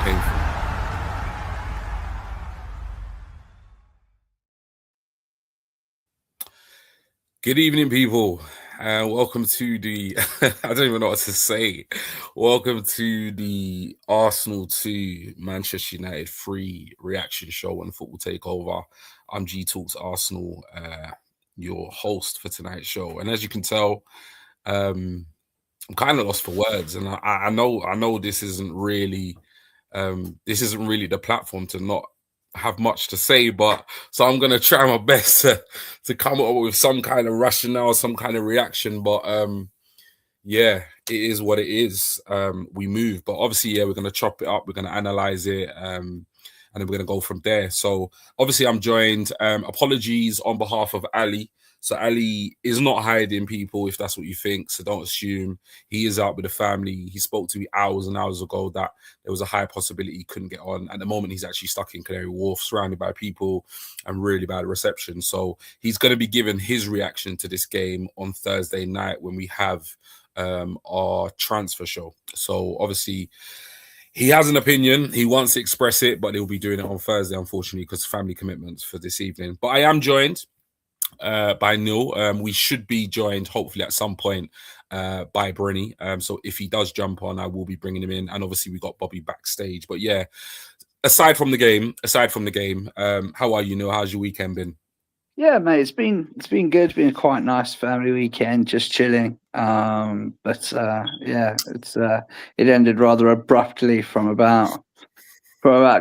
painful. Good evening, people. Welcome to the, I don't even know what to say. Welcome to the Arsenal 2, Manchester United 3 reaction show on Football Takeover. I'm G Talks Arsenal, your host for tonight's show. And as you can tell, I'm kind of lost for words. And I know this isn't really the platform to not have much to say, but so I'm gonna try my best to come up with some kind of rationale, some kind of reaction. But yeah, it is what it is. We move, but obviously, yeah, we're gonna chop it up, we're gonna analyze it, and then we're gonna go from there. So obviously, I'm joined. Apologies on behalf of Ali. So Ali is not hiding, people, if that's what you think. So don't assume. He is out with the family. He spoke to me hours and hours ago that there was a high possibility he couldn't get on. At the moment, he's actually stuck in Canary Wharf, surrounded by people and really bad reception. So he's going to be giving his reaction to this game on Thursday night when we have our transfer show. So obviously, he has an opinion. He wants to express it, but he'll be doing it on Thursday, unfortunately, because family commitments for this evening. But I am joined by Neil. We should be joined hopefully at some point by Brenny. So if he does jump on, I will be bringing him in. And obviously we got Bobby backstage. But yeah, aside from the game, how are you, Neil? How's your weekend been? Yeah, mate, it's been good. It's been a quite nice family weekend, just chilling. But yeah, it ended rather abruptly from about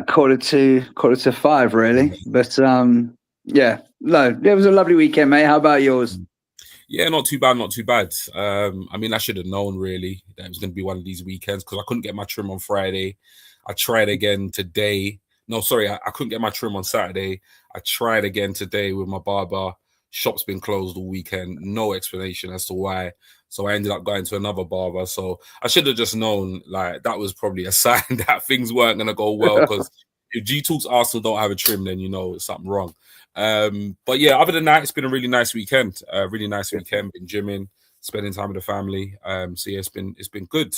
quarter to five, really. But yeah, no, it was a lovely weekend, mate. How about yours? Yeah, not too bad, not too bad. I mean, I should have known really that it was going to be one of these weekends because I couldn't get my trim on Friday. I tried again today. No, sorry, I couldn't get my trim on Saturday. I tried again today with my barber. Shop's been closed all weekend. No explanation as to why. So I ended up going to another barber. So I should have just known, like, that was probably a sign that things weren't going to go well because if G Talks Arsenal don't have a trim, then you know it's something wrong. But yeah, other than that, it's been a really nice weekend. Been gymming, spending time with the family. So yeah, it's been good.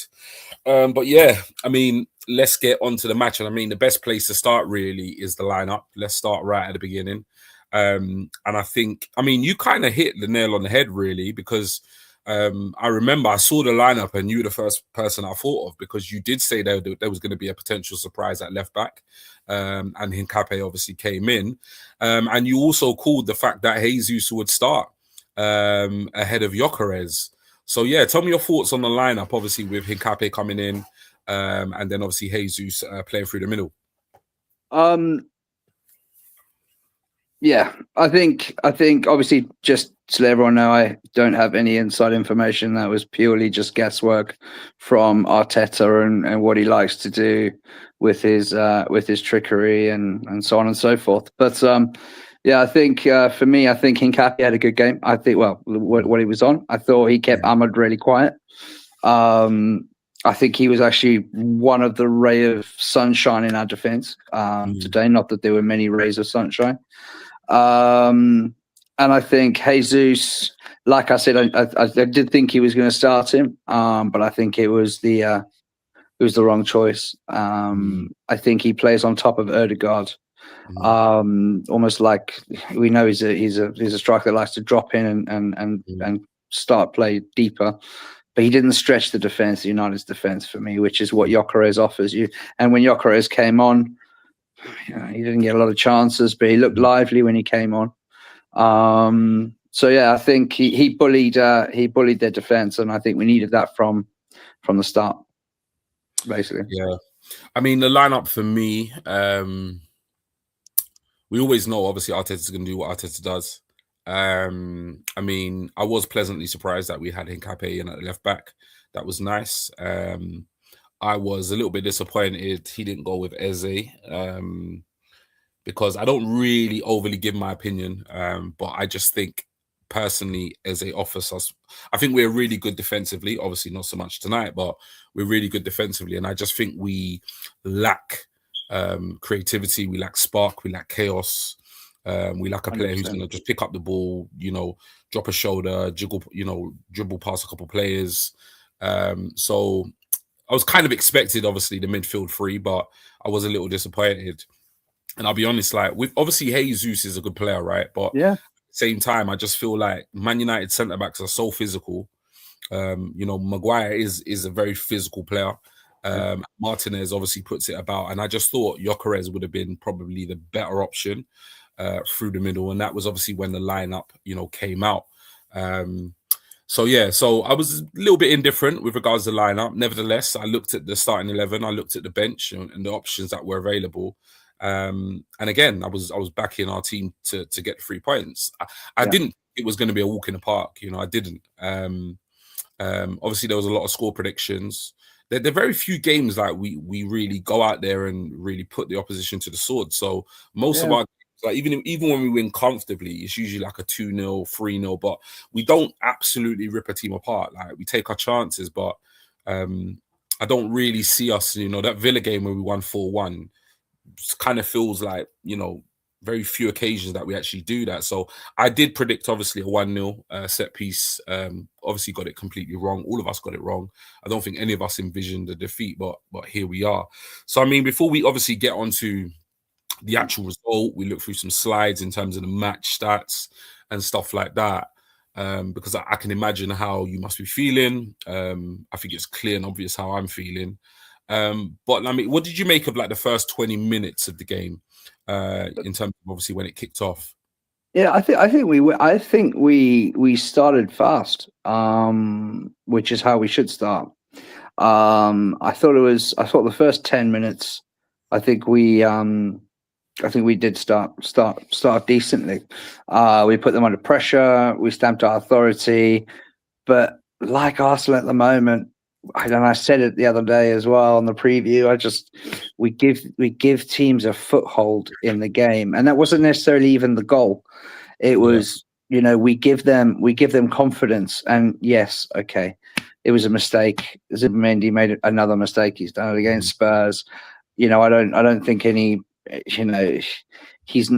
But yeah, I mean, let's get on to the match. And I mean, the best place to start really is the lineup. Let's start right at the beginning. And I think, I mean, you kind of hit the nail on the head really, because I remember I saw the lineup and you were the first person I thought of, because you did say there was going to be a potential surprise at left back. And Hincapié obviously came in. And you also called the fact that Jesus would start ahead of Gyökeres. So yeah, tell me your thoughts on the lineup, obviously with Hincapié coming in, and then obviously Jesus playing through the middle. Yeah, I think obviously, just to let everyone know, I don't have any inside information. That was purely just guesswork from Arteta and what he likes to do with his trickery and so on and so forth. But yeah, I think for me, I think Hincapié had a good game. I think, well, what he was on, I thought he kept Ahmad really quiet. I think he was actually one of the ray of sunshine in our defence today. Not that there were many rays of sunshine. And I think Jesus, like I said, I did think he was going to start him, but I think it was the wrong choice. I think he plays on top of Ødegaard, almost like we know he's a striker that likes to drop in and start play deeper. But he didn't stretch the defence, the United's defence for me, which is what Gyökeres offers you. And when Gyökeres came on, he didn't get a lot of chances, but he looked lively when he came on. So yeah, I think he bullied their defense, and I think we needed that from the start, basically. Yeah, I mean the lineup for me, we always know obviously Arteta's going to do what Arteta does. I mean, I was pleasantly surprised that we had Hincapié in at the left back. That was nice. I was a little bit disappointed he didn't go with Eze, because I don't really overly give my opinion, but I just think personally Eze offers us, I think we're really good defensively, obviously not so much tonight, but we're really good defensively, and I just think we lack creativity, we lack spark, we lack chaos. We lack a player 100%. Who's going to just pick up the ball, drop a shoulder, dribble past a couple players. So I was kind of expected, obviously, the midfield three, but I was a little disappointed. And I'll be honest, like with obviously Jesus is a good player, right? But Yeah, same time, I just feel like Man United centre backs are so physical. Maguire is a very physical player. yeah, Martinez obviously puts it about, and I just thought Gyökeres would have been probably the better option through the middle, and that was obviously when the lineup, came out. So I was a little bit indifferent with regards to the lineup. Nevertheless, I looked at the starting 11, I looked at the bench and the options that were available. And again, I was backing our team to get 3 points. I yeah, didn't think it was going to be a walk in the park, I didn't. Obviously, there was a lot of score predictions. There are very few games like we really go out there and really put the opposition to the sword. So most of yeah, our like even when we win comfortably, it's usually like a 2-0, 3-0, but we don't absolutely rip a team apart. Like we take our chances, but I don't really see us, that Villa game where we won 4-1 kind of feels like, very few occasions that we actually do that. So I did predict obviously a 1-0 set piece. Obviously got it completely wrong. All of us got it wrong. I don't think any of us envisioned the defeat, but here we are. So I mean, before we obviously get onto the actual result, we look through some slides in terms of the match stats and stuff like that. Because I can imagine how you must be feeling. I think it's clear and obvious how I'm feeling. But I mean, what did you make of like the first 20 minutes of the game in terms of obviously when it kicked off? yeah. I think we started fast, which is how we should start. I thought the first 10 minutes. I think we did start decently. We put them under pressure. We stamped our authority, but like Arsenal at the moment, I said it the other day as well on the preview. We give teams a foothold in the game, and that wasn't necessarily even the goal. It Yeah. was, we give them confidence, and yes, okay, it was a mistake. Zubimendi made another mistake. He's done it against Spurs. I don't think any. He's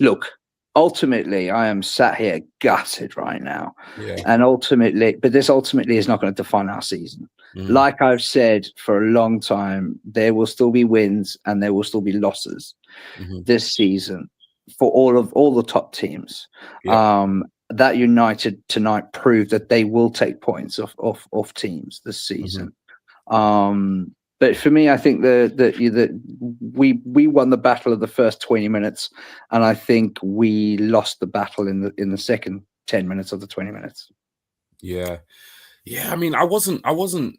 look. Ultimately, I am sat here gutted right now, Yeah. and this ultimately is not going to define our season. Mm-hmm. Like I've said for a long time, there will still be wins and there will still be losses this season for all the top teams. Yeah. That United tonight proved that they will take points off teams this season. But for me, I think that we won the battle of the first 20 minutes, and I think we lost the battle in the second 10 minutes of the 20 minutes. Yeah. Yeah. I mean, I wasn't. Do you know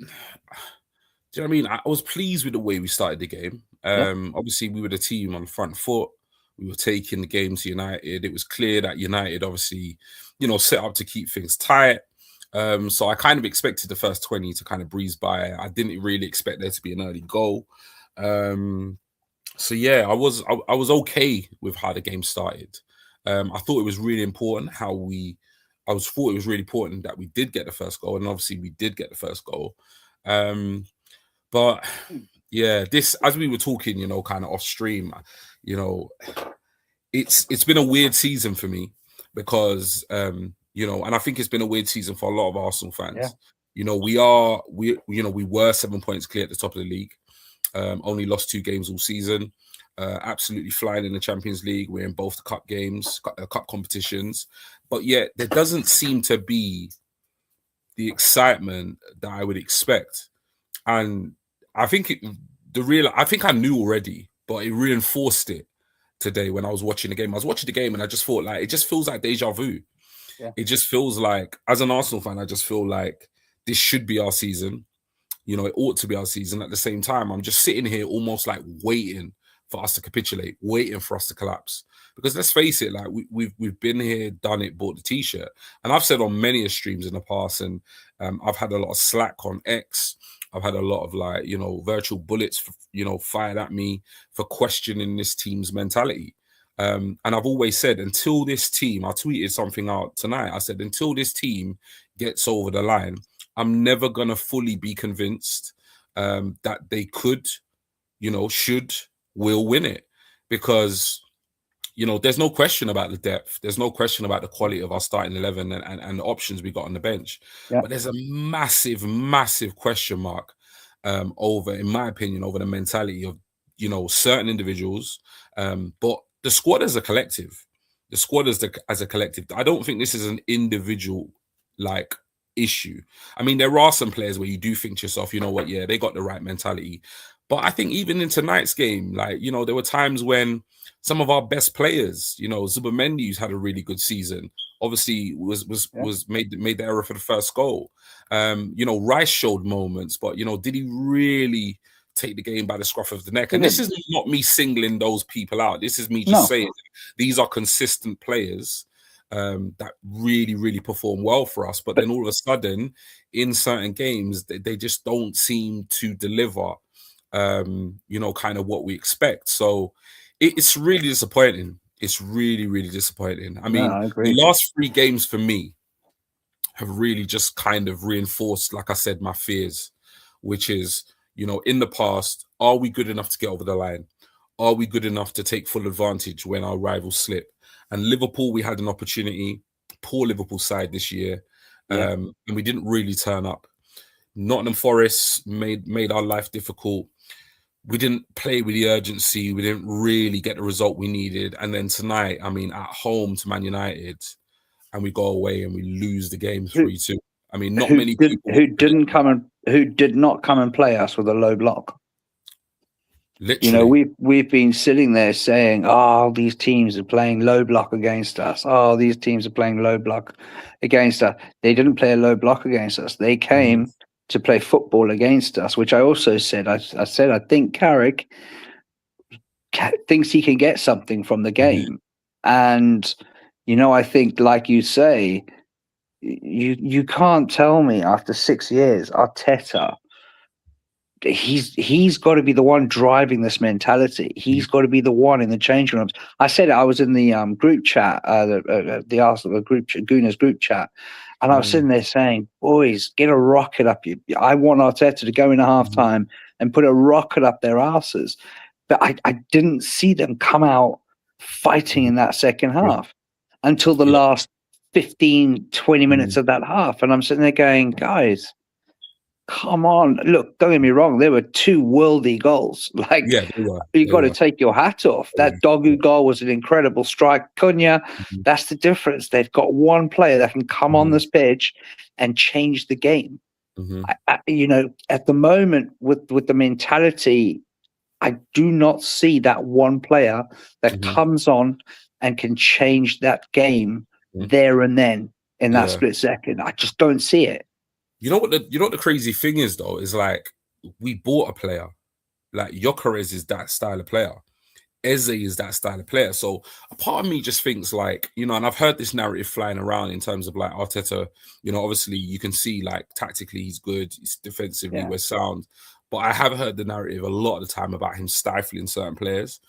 what I mean? I was pleased with the way we started the game. Yeah, Obviously, we were the team on the front foot. We were taking the game to United. It was clear that United, obviously, set up to keep things tight. So I kind of expected the first 20 to kind of breeze by. I didn't really expect there to be an early goal. So yeah, I was okay with how the game started. I thought it was really important thought it was really important that we did get the first goal, and obviously we did get the first goal. But yeah, this as we were talking, kind of off stream, it's been a weird season for me because and I think it's been a weird season for a lot of Arsenal fans. yeah. We were 7 points clear at the top of the league. Only lost 2 games all season. Absolutely flying in the Champions League. We're in both the cup games, cup competitions, but yet there doesn't seem to be the excitement that I would expect. And I think I think I knew already, but it reinforced it today when I was watching the game. I was watching the game and I just thought like it just feels like deja vu. Yeah. It just feels like, as an Arsenal fan, I just feel like this should be our season. It ought to be our season. At the same time, I'm just sitting here almost like waiting for us to capitulate, waiting for us to collapse. Because let's face it, like we've been here, done it, bought the t-shirt, and I've said on many streams in the past, and I've had a lot of slack on X. I've had a lot of virtual bullets, fired at me for questioning this team's mentality. And I've always said, until this team, I tweeted something out tonight. I said, until this team gets over the line, I'm never going to fully be convinced that they could, should, will win it. Because, there's no question about the depth. There's no question about the quality of our starting 11 and the options we got on the bench. Yeah. But there's a massive, massive question mark over, in my opinion, over the mentality of, certain individuals. But the squad as a collective, as a collective, I don't think this is an individual like issue. I mean, there are some players where you do think to yourself, you know what, yeah, they got the right mentality. But I think even in tonight's game, like, there were times when some of our best players, Zubamendi, who's had a really good season, obviously was made the error for the first goal. Rice showed moments, but did he really take the game by the scruff of the neck? And this is not me singling those people out. This is me just saying these are consistent players that really, really perform well for us. But then all of a sudden, in certain games, they just don't seem to deliver, kind of what we expect. So it's really disappointing. It's really, really disappointing. I mean, the last 3 games for me have really just kind of reinforced, like I said, my fears, which is, in the past, are we good enough to get over the line? Are we good enough to take full advantage when our rivals slip? And Liverpool, we had an opportunity, poor Liverpool side this year, and we didn't really turn up. Nottingham Forest made our life difficult. We didn't play with the urgency. We didn't really get the result we needed. And then tonight, I mean, at home to Man United, and we go away and we lose the game 3-2. I mean, not many people who did not come and play us with a low block. Literally, we've been sitting there saying, "Oh, these teams are playing low block against us. Oh, these teams are playing low block against us." They didn't play a low block against us. They came to play football against us, which I also said. I said I think Carrick thinks he can get something from the game, and I think, like you say, you can't tell me after 6 years, Arteta, he's got to be the one driving this mentality. He's got to be the one in the changing rooms. I said it, I was in the group chat, the Arsenal group, Gunners group chat, and I was sitting there saying, "Boys, get a rocket up you! I want Arteta to go in at halftime and put a rocket up their asses." But I didn't see them come out fighting in that second half until the last 15, 20 minutes of that half, and I'm sitting there going, "Guys, come on!" Look, don't get me wrong. There were 2 worldy goals. Like, you got to take your hat off. That Dogu goal was an incredible strike. Cunha, that's the difference. They've got one player that can come on this pitch and change the game. At the moment, with the mentality, I do not see that one player that comes on and can change that game there and then in that split second. I just don't see it. You know what the crazy thing is, though, is like, we bought a player. Like, Gyökeres is that style of player. Eze is that style of player. So a part of me just thinks, like, and I've heard this narrative flying around in terms of, like, Arteta, obviously you can see, like, tactically he's good, he's defensively we're sound. But I have heard the narrative a lot of the time about him stifling certain players.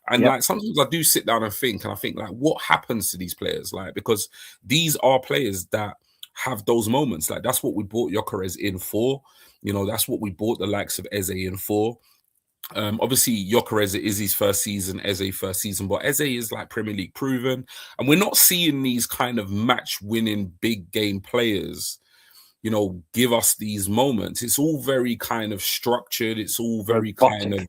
And like, sometimes I do sit down and think, like, what happens to these players? Like, because these are players that have those moments. Like, that's what we bought Gyökeres in for. That's what we bought the likes of Eze in for. Obviously, Gyökeres is his first season, Eze first season, but Eze is like Premier League proven. And we're not seeing these kind of match-winning big game players, give us these moments. It's all very kind of structured. It's all very robotic. Kind of,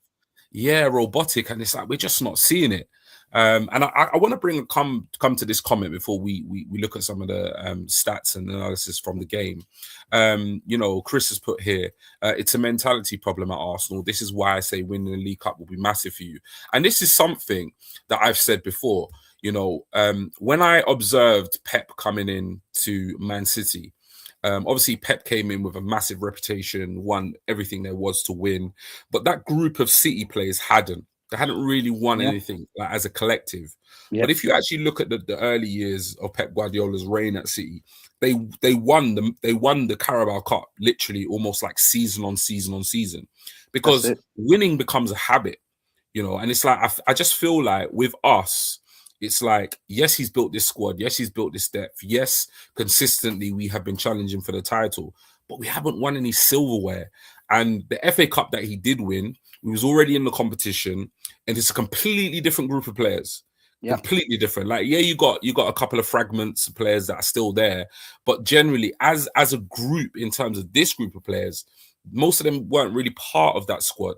robotic. And it's like, we're just not seeing it. And I want to come to this comment before we look at some of the stats and analysis from the game. Chris has put here, it's a mentality problem at Arsenal. This is why I say winning the League Cup will be massive for you. And this is something that I've said before. When I observed Pep coming in to Man City, obviously Pep came in with a massive reputation, won everything there was to win, but that group of City players hadn't. They hadn't really won anything, like, as a collective. But if you actually look at the early years of Pep Guardiola's reign at City, they won the Carabao Cup literally almost like season on season on season, because winning becomes a habit, And it's like, I just feel like with us, it's like, yes, he's built this squad. Yes, he's built this depth. Yes, consistently we have been challenging for the title, but we haven't won any silverware. And the FA Cup that he did win, we was already in the competition, and it's a completely different group of players. Completely different. Like, you got a couple of fragments of players that are still there, but generally, as a group, in terms of this group of players, most of them weren't really part of that squad.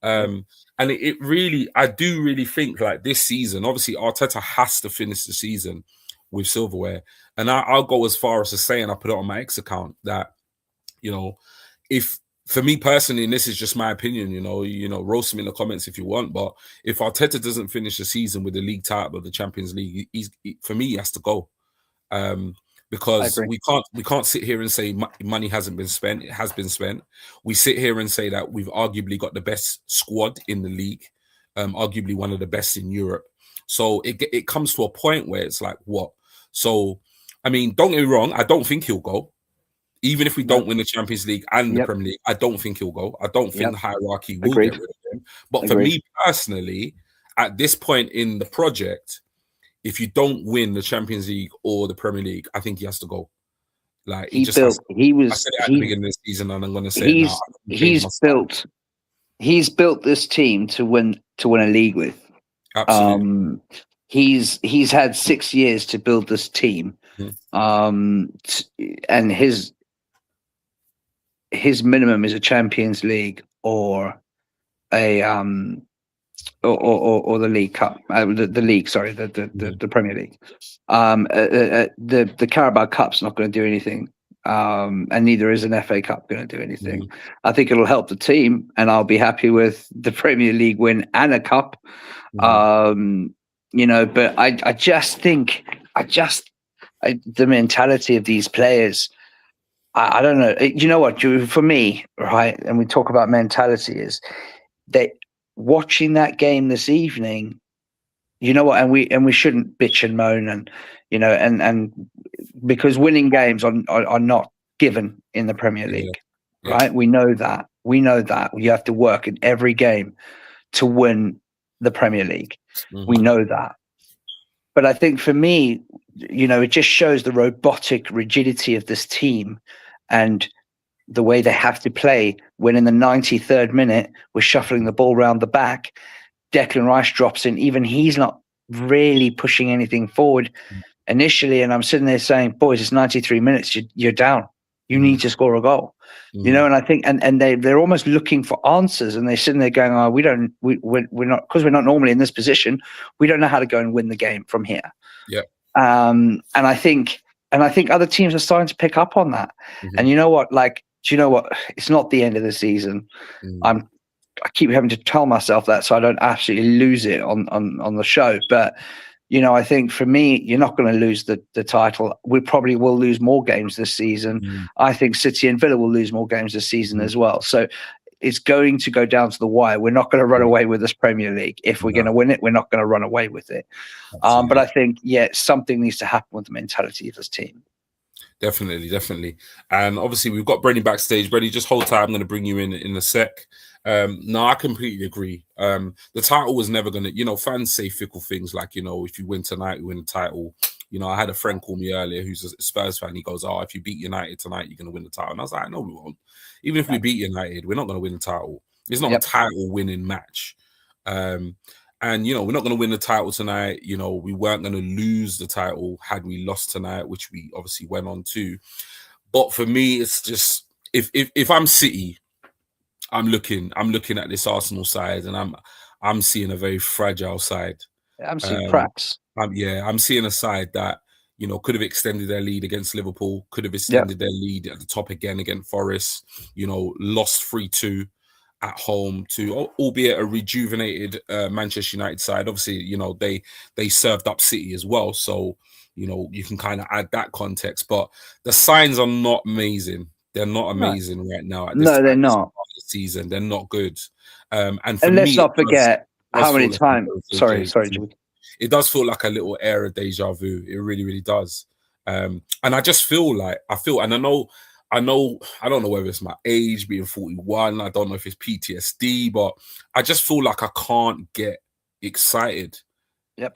And it really, I do really think like this season, obviously Arteta has to finish the season with silverware. And I'll go as far as to say, and I put it on my X account, that, you know, if for me personally, and this is just my opinion, roast me in the comments if you want, but if Arteta doesn't finish the season with the league title of the Champions League, for me, he has to go. Because we can't sit here and say money hasn't been spent. It has been spent. We sit here and say that we've arguably got the best squad in the league, arguably one of the best in Europe. So it comes to a point where it's like, what? So, I mean, don't get me wrong. I don't think he'll go. Even if we don't win the Champions League and the Premier League, I don't think he'll go. I don't think the hierarchy will get rid of him. But for me personally, at this point in the project, if you don't win the Champions League or the Premier League, I think he has to go. Like I said it at the beginning of the season, and I'm going to say it now. He's built this team to win a league with. Absolutely. He's had 6 years to build this team, and his minimum is a Champions League or a or the League Cup, the league. Sorry, the Premier League. The Carabao Cup's not going to do anything, and neither is an FA Cup going to do anything. I think it'll help the team, and I'll be happy with the Premier League win and a cup. But I just think the mentality of these players. I don't know. You know what? For me, right, and we talk about mentality, is that watching that game this evening, you know what, and we shouldn't bitch and moan, and and because winning games are not given in the Premier League, right? We know that. You have to work in every game to win the Premier League. We know that. But I think for me, it just shows the robotic rigidity of this team and the way they have to play when in the 93rd minute we're shuffling the ball around the back. Declan Rice drops in. Even he's not really pushing anything forward initially. And I'm sitting there saying, boys, it's 93 minutes. You're down. You need to score a goal. And I think, and they're almost looking for answers, and they're sitting there going, oh, we're not, because we're not normally in this position. We don't know how to go and win the game from here. Yeah. And I think other teams are starting to pick up on that. And you know what? Do you know what? It's not the end of the season. I keep having to tell myself that so I don't absolutely lose it on the show. But I think for me, you're not going to lose the title. We probably will lose more games this season. I think City and Villa will lose more games this season as well. So it's going to go down to the wire. We're not going to run away with this Premier League. If we're going to win it, we're not going to run away with it. But I think, something needs to happen with the mentality of this team. Definitely. And obviously we've got Brenny backstage. Brenny, just hold tight. I'm going to bring you in a sec. No, I completely agree. The title was never going to, fans say fickle things like, if you win tonight, you win the title. I had a friend call me earlier who's a Spurs fan. He goes, oh, if you beat United tonight, you're going to win the title. And I was like, no, we won't. Even if we beat United, we're not going to win the title. It's not a title winning match. And, we're not going to win the title tonight. We weren't going to lose the title had we lost tonight, which we obviously went on to. But for me, it's just, if I'm City, I'm looking at this Arsenal side, and I'm seeing a very fragile side. I'm seeing cracks. I'm seeing a side that, could have extended their lead against Liverpool, could have extended their lead at the top again against Forest, lost 3-2. At home to, albeit a rejuvenated Manchester United side. Obviously, they served up City as well, so you can kind of add that context. But the signs are not amazing. They're not amazing right now. At this time, they're not. The season, they're not good. And let's not forget how many times. Sorry, Jimmy. It does feel like a little air of deja vu. It really, really does. And I just feel like and I don't know whether it's my age being 41. I don't know if it's PTSD, but I just feel like I can't get excited.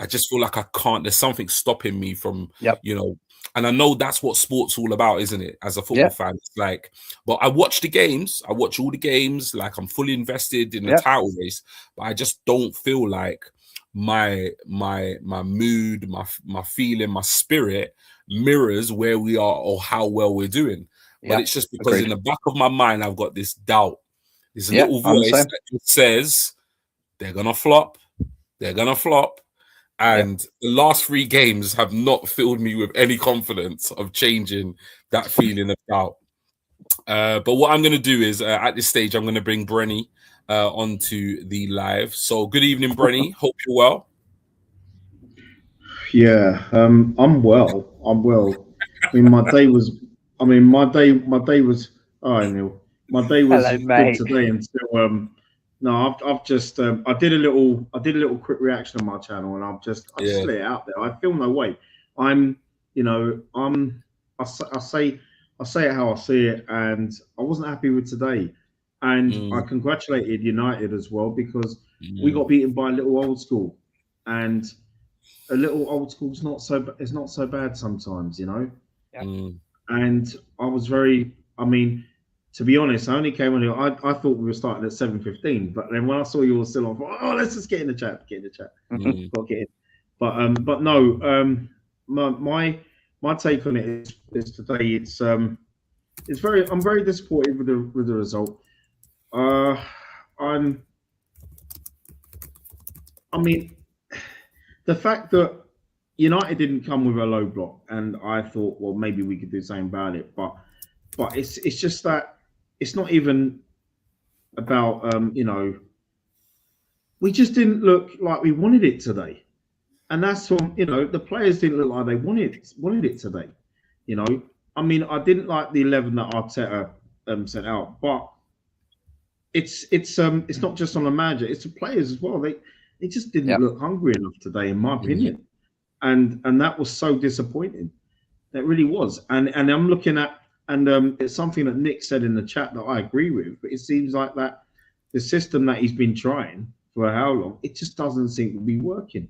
I just feel like I can't. There's something stopping me from, and I know that's what sport's all about, isn't it? As a football fan, it's like, but I watch the games. I watch all the games. Like I'm fully invested in the title race, but I just don't feel like my mood, my feeling, my spirit mirrors where we are or how well we're doing. but Yeah, it's just because in agreed. the back of my mind I've got this doubt, this Yeah, little I'm the voice same. that just says they're gonna flop, they're gonna flop. Yeah. And the last 3 games have not filled me with any confidence of changing that feeling of doubt. But what I'm going to do is at this stage, I'm going to bring Brenny onto the live. So good evening, Brenny. Hope you're well. Yeah, I'm well. I'm well. I mean, my day was. I mean, my day was. Oh, Neil, my day was Hello, good mate. today until. No, I've just. I did a little quick reaction on my channel, and I just Yeah. let it out there. I feel no way. I'm, you know, I'm. I say it how I see it, and I wasn't happy with today, and I Mm, congratulated United as well because we mm, got beaten by a little old school, and a little old school's not so it's not so bad sometimes, you know. Yeah. mm, And I was very, I mean, to be honest, I only came on here. I thought we were starting at 7:15, but then when I saw you were still on, I thought, oh, let's just get in the chat, get in the chat, mm, got to get in. But no, my take on it is today. It's very. I'm very disappointed with the result. Uh, I'm. I mean, the fact that United didn't come with a low block, and I thought, well, maybe we could do something about it. But it's just that it's not even about we just didn't look like we wanted it today, and that's from the players didn't look like they wanted it today. You know, I mean, I didn't like the 11 that Arteta sent out, but it's not just on the manager; it's the players as well. They just didn't Yeah. look hungry enough today, in my mm, opinion, and that was so disappointing. That really was. And I'm looking at, and it's something that Nick said in the chat that I agree with, but it seems like that the system that he's been trying for how long, it just doesn't seem to be working.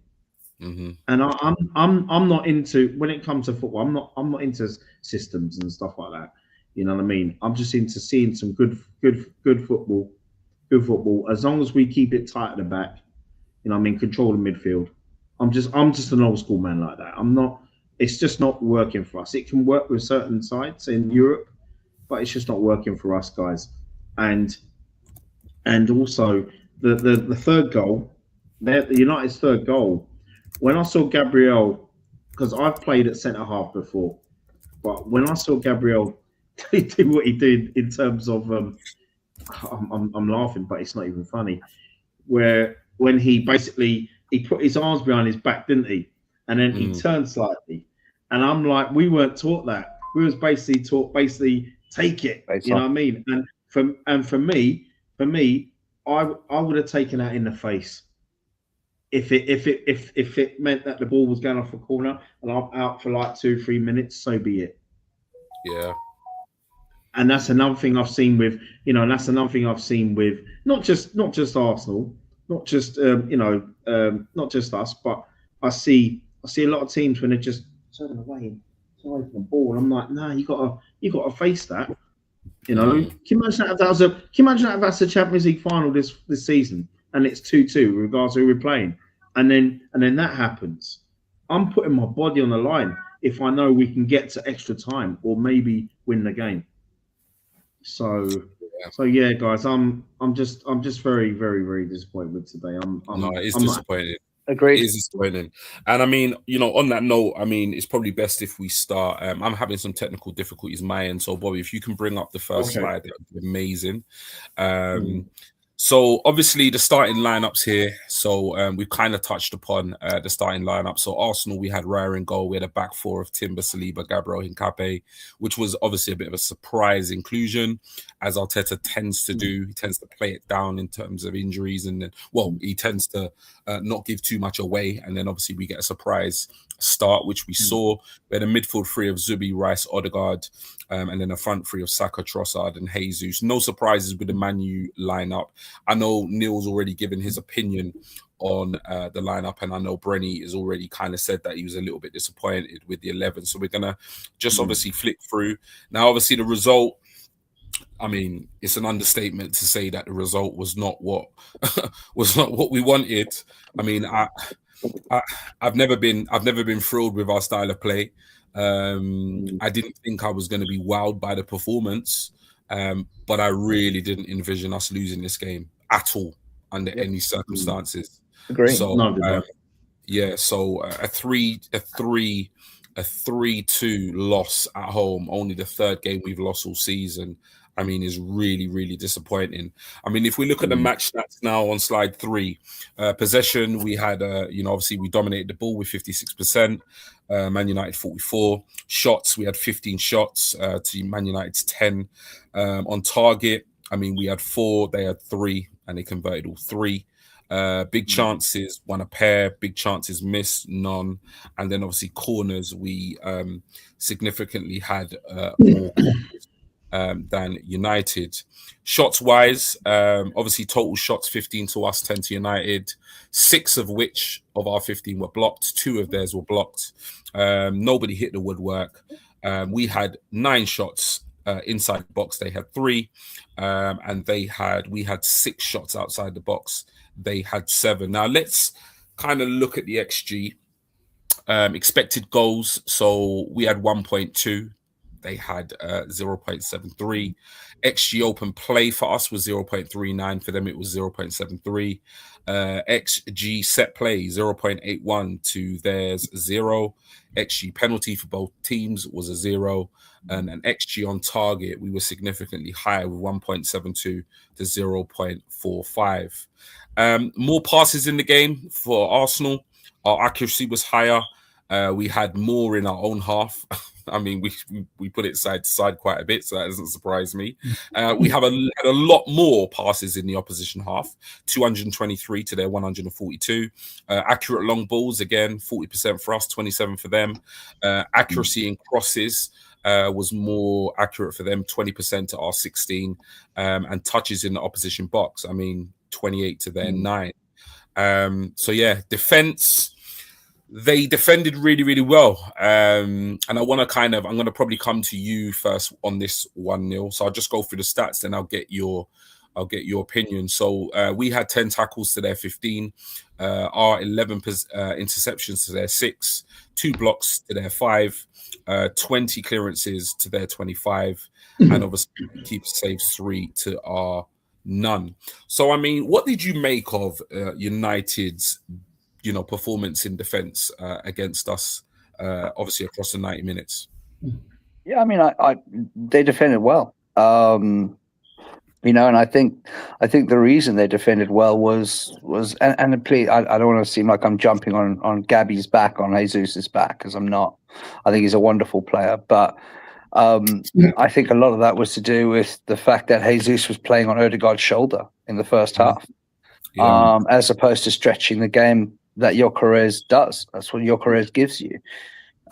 mm, And I'm not into, when it comes to football, I'm not into systems and stuff like that. You know what I mean? I'm just into seeing some good football, good football. As long as we keep it tight at the back, I mean, control the midfield. I'm just an old school man like that. I'm not. It's just not working for us. It can work with certain sides in Europe, but it's just not working for us, guys. And and also the third goal, the United's third goal. When I saw Gabriel, because I've played at centre half before, but when I saw Gabriel do what he did in terms of, I'm laughing, but it's not even funny where when he basically he put his arms behind his back, didn't he? And then he mm, turned slightly. And I'm like, we weren't taught that. We was basically taught take it. Face You know off. what I mean? And for me, I would have taken that in the face. If it meant that the ball was going off a corner and I'm out for like 2-3 minutes, so be it. yeah. And that's another thing I've seen with and that's another thing I've seen with not just Arsenal, not just not just us, but I see a lot of teams when they're just turning away from the ball. And I'm like, nah, you gotta face that. Mm, Can you imagine if that's the Champions League final this season and it's 2-2, regardless of who we're playing, and then that happens. I'm putting my body on the line if I know we can get to extra time or maybe win the game. So, yeah. so yeah, guys, I'm just very very very disappointed with today. I'm No, I'm it is I'm not. disappointing. It Agreed. is disappointing. And I mean, on that note, I mean, it's probably best if we start. I'm having some technical difficulties my end. So, Bobby, if you can bring up the first Okay. slide, that would be amazing. Mm, So obviously the starting lineups here. So we've kind of touched upon the starting lineup. So Arsenal, we had Raya in goal. We had a back four of Timber, Saliba, Gabriel, Hincapié, which was obviously a bit of a surprise inclusion, as Arteta tends to mm, do. He tends to play it down in terms of injuries, and then, well, he tends to not give too much away, and then obviously we get a surprise start, which we mm, saw. We had a midfield three of Zubi, Rice, Odegaard, and then a front three of Saka, Trossard, and Jesus. No surprises with the Manu lineup. I know Neil's already given his opinion on the lineup, and I know Brenny has already kind of said that he was a little bit disappointed with the 11. So we're gonna just mm, obviously flick through. Now, obviously, the result. I mean, it's an understatement to say that the result was not what was not what we wanted. I mean, I I've never been thrilled with our style of play. I didn't think I was going to be wowed by the performance, but I really didn't envision us losing this game at all under any circumstances. Agree. So No, good, yeah, so a 3-2 loss at home, only the third game we've lost all season. I mean, is really, really disappointing. I mean, if we look at the match stats now on slide 3, possession, we had, obviously we dominated the ball with 56%, Man United 44. Shots, we had 15 shots to Man United's 10. On target, I mean, we had 4, they had 3, and they converted all 3. Big chances, won a pair. Big chances, missed, none. And then obviously corners, we significantly had more corners than United. Shots wise, obviously total shots 15 to us, 10 to United, 6 of which of our 15 were blocked, 2 of theirs were blocked. Nobody hit the woodwork. We had 9 shots inside the box, they had 3, and we had 6 shots outside the box, they had 7. Now let's kind of look at the XG. Expected goals, so we had 1.2, they had 0.73. XG open play for us was 0.39, for them it was 0.73. XG set play 0.81 to theirs 0. XG penalty for both teams was a 0, and an XG on target we were significantly higher with 1.72 to 0.45. More passes in the game for Arsenal. Our accuracy was higher. We had more in our own half. I mean, we put it side to side quite a bit, so that doesn't surprise me. We had a lot more passes in the opposition half, 223 to their 142. Accurate long balls, again, 40% for us, 27 for them. Accuracy in crosses was more accurate for them, 20% to our 16. And touches in the opposition box, I mean, 28 to their 9. So yeah, defense, they defended really, really well. And I'm going to probably come to you first on this one, Neil. So I'll just go through the stats, then I'll get your opinion. So we had 10 tackles to their 15, our 11 interceptions to their 6, 2 blocks to their 5, 20 clearances to their 25, and obviously keep saves 3 to our none. So, I mean, what did you make of United's, performance in defense against us, obviously across the 90 minutes? Yeah, I mean, they defended well. And I think the reason they defended well was and please, I don't want to seem like I'm jumping on Gabby's back, on Jesus's back, because I'm not. I think he's a wonderful player, but I think a lot of that was to do with the fact that Jesus was playing on Odegaard's shoulder in the first half, as opposed to stretching the game that Gyökeres does. That's what Gyökeres gives you.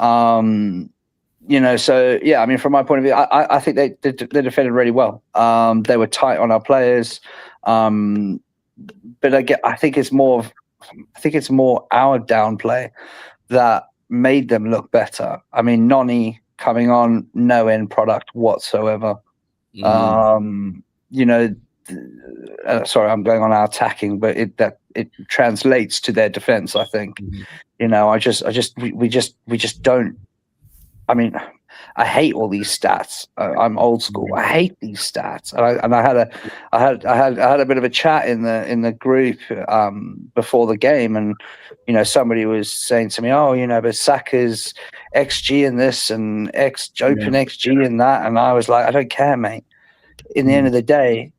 So yeah, I mean, from my point of view, I think they defended really well. They were tight on our players, but I think it's more our downplay that made them look better. I mean, Noni coming on, no end product whatsoever. Sorry, I'm going on our attacking, but it translates to their defense, I think. We just don't. I mean, I hate all these stats. I'm old school. I hate these stats. And I had a bit of a chat in the group before the game, and somebody was saying to me, but Saka's XG in this and open XG in that, and I was like, I don't care, mate. In the end of the day,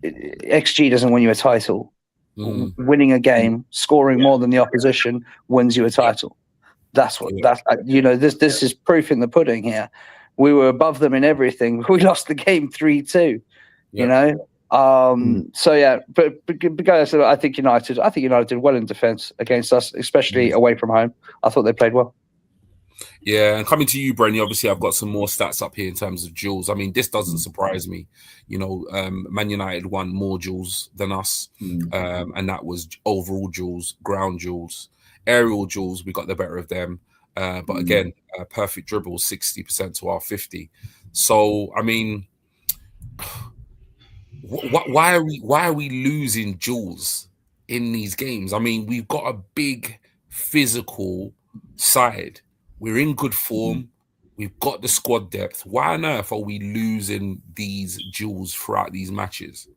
XG doesn't win you a title. Winning a game, scoring more than the opposition, wins you a title. That's what this is proof in the pudding here. We were above them in everything. We lost the game 3-2. So yeah, but guys, I think United did well in defense against us, especially away from home. I thought they played well. Yeah, and coming to you, Brenny, obviously I've got some more stats up here in terms of duels. I mean, this doesn't surprise me. Man United won more duels than us, and that was overall duels, ground duels, aerial duels. We got the better of them, but again, perfect dribbles, 60% to our 50. So, I mean, why are we losing duels in these games? I mean, we've got a big physical side. We're in good form. We've got the squad depth. Why on earth are we losing these duels throughout these matches?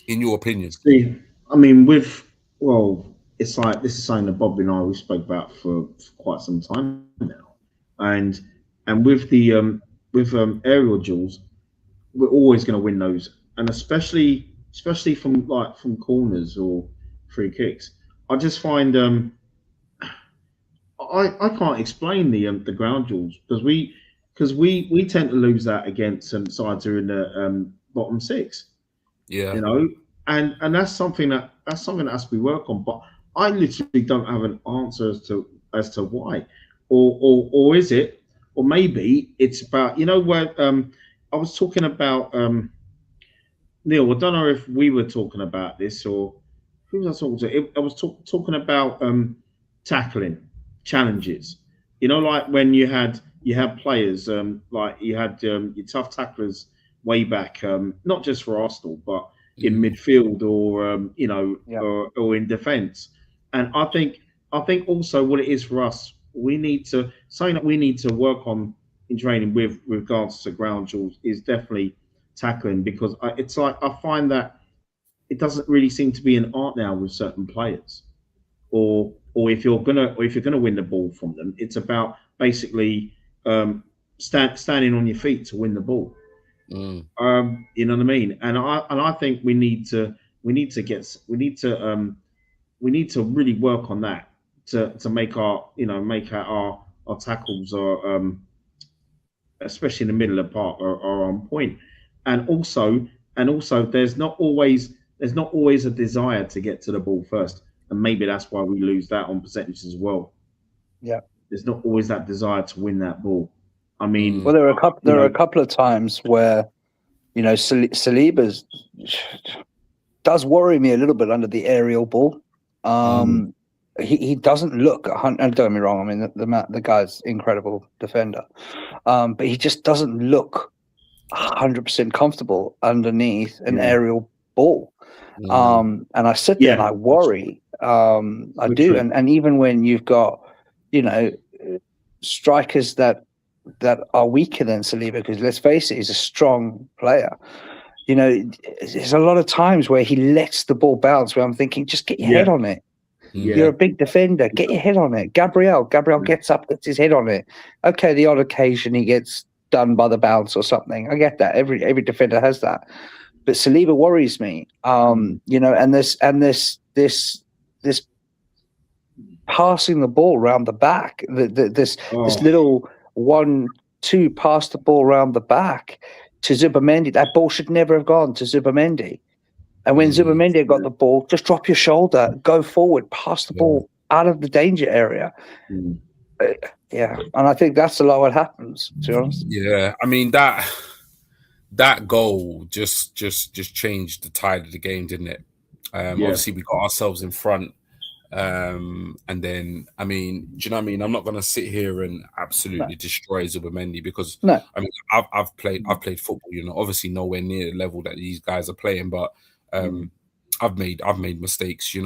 In your opinion? See, I mean, it's like this is something that Bobby and I we spoke about for quite some time now, and with the aerial duels, we're always going to win those, and especially from corners or free kicks. I just find I can't explain the ground duels because we tend to lose that against sides who are in the bottom six, Yeah. you know, and that's something that has to be worked on. But I literally don't have an answer as to why, or is it, or maybe it's about where I was talking about Neil. I don't know if we were talking about this or who was I talking to? I was talking about tackling challenges. Like when you had players like you had your tough tacklers way back, not just for Arsenal, but in midfield or Yeah. or in defence. And I think also what it is for us, we need to something that we need to work on in training with regards to ground duels is definitely tackling because it's like I find that it doesn't really seem to be an art now with certain players. Or if you're gonna win the ball from them, it's about basically standing on your feet to win the ball. Mm. You know what I mean? And I think we need to really work on that to make our tackles especially in the middle of the park are on point. And also there's not always a desire to get to the ball first. And maybe that's why we lose that on percentages as well. Yeah. There's not always that desire to win that ball. I mean, Well, there are a couple. you There are know, a couple of times where Saliba's does worry me a little bit under the aerial ball. He doesn't look. And don't get me wrong. I mean, the guy's incredible defender, but he just doesn't look 100% comfortable underneath an aerial ball. And I sit there and I worry. I do, true. and even when you've got, strikers that are weaker than Saliba, because let's face it, he's a strong player. There's a lot of times where he lets the ball bounce where I'm thinking, just get your head on it. You're a big defender. Get your head on it. Gabriel gets up, gets his head on it. Okay, the odd occasion he gets done by the bounce or something. I get that. Every defender has that. But Saliba worries me. And this passing the ball around the back, this little 1-2 pass the ball around the back to Zubamendi. That ball should never have gone to Zubamendi. And when Zubamendi got the ball, just drop your shoulder, go forward, pass the ball out of the danger area. Yeah, and I think that's a lot what happens, to be honest. Yeah, I mean that goal just changed the tide of the game, didn't it? Obviously we got ourselves in front. And then, I mean, do you know what I mean? I'm not going to sit here and absolutely destroy Zubamendi because I mean, I've played football, obviously nowhere near the level that these guys are playing, but I've made mistakes.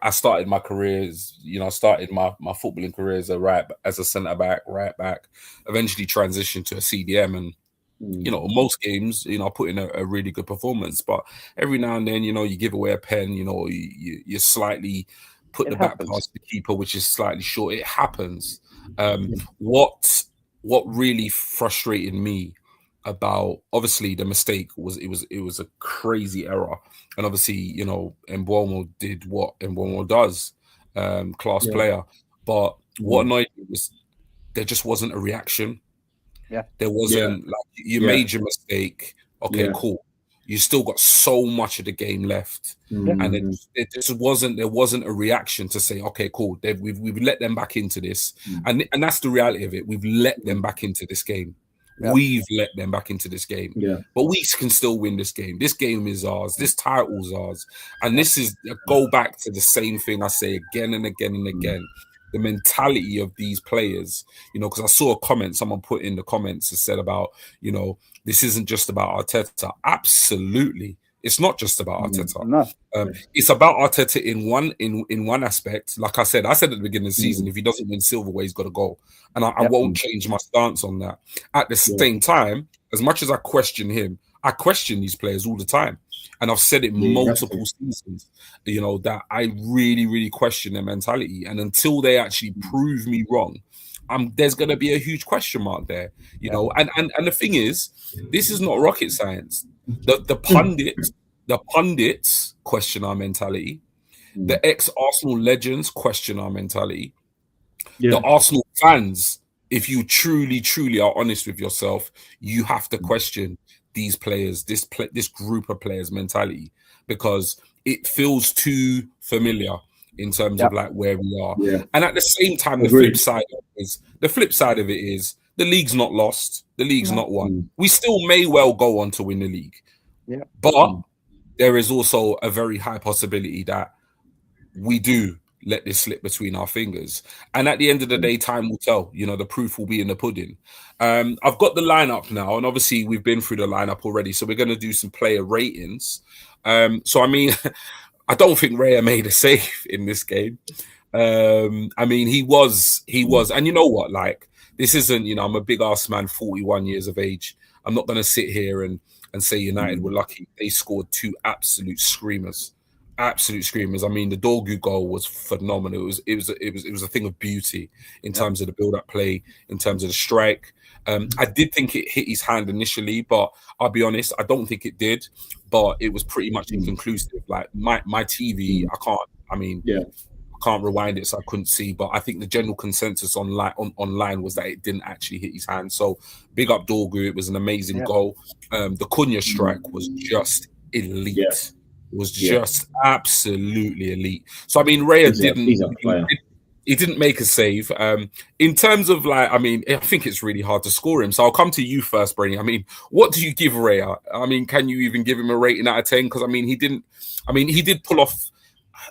I started my careers, I started my footballing career as a centre back, right back, eventually transitioned to a CDM, and most games, I put in a really good performance, but every now and then, you give away a pen, you slightly put the back past the keeper, which is slightly short. It happens. What really frustrated me about, obviously the mistake was it was a crazy error, and obviously Mbeumo did what Mbeumo does, class player. But what annoyed me was there just wasn't a reaction. Yeah, there wasn't like you made your mistake. Okay, cool. You still got so much of the game left, and it just wasn't. There wasn't a reaction to say, okay, cool. We've let them back into this, and that's the reality of it. We've let them back into this game. We've let them back into this game, but we can still win this game. This game is ours. This title's ours, and this is go back to the same thing I say again and again and again. The mentality of these players, because I saw a comment someone put in the comments and said about, this isn't just about Arteta. Absolutely. It's not just about Arteta. No. It's about Arteta in one aspect. Like I said at the beginning of the season, if he doesn't win silverware, he's got to go, and I won't change my stance on that. At the same time, as much as I question him, I question these players all the time, and I've said it multiple seasons. You know that I really, really question their mentality, and until they actually prove me wrong, there's going to be a huge question mark there. You know, and the thing is, this is not rocket science. The pundits question our mentality. The ex-Arsenal legends question our mentality. The Arsenal fans, if you truly, truly are honest with yourself, you have to question these players, this group of players' mentality, because it feels too familiar in terms of like where we are. And at the same time, the flip side of it is the league's not lost, the league's not won. We still may well go on to win the league. But there is also a very high possibility that we do let this slip between our fingers. And at the end of the day, time will tell. You know, the proof will be in the pudding. I've got the lineup now, and obviously we've been through the lineup already, so we're going to do some player ratings. So, I mean, I don't think Raya made a save in this game. I mean, he was. And you know what? Like, this isn't, you know, I'm a big ass man, 41 years of age. I'm not going to sit here and say United were lucky. They scored two absolute screamers. I mean, the Dorgu goal was phenomenal. It was a thing of beauty in terms of the build-up play, in terms of the strike. I did think it hit his hand initially, but I'll be honest, I don't think it did. But it was pretty much inconclusive. Like my TV, I can't rewind it, so I couldn't see. But I think the general consensus online was that it didn't actually hit his hand. So big up Dorgu. It was an amazing goal. The Cunha strike was just elite. It was just absolutely elite. So I mean, Raya didn't make a save. In terms of like, I mean, I think it's really hard to score him. So I'll come to you first, Brainy. I mean, what do you give Raya? I mean, can you even give him a rating out of 10? Because I mean, he did pull off.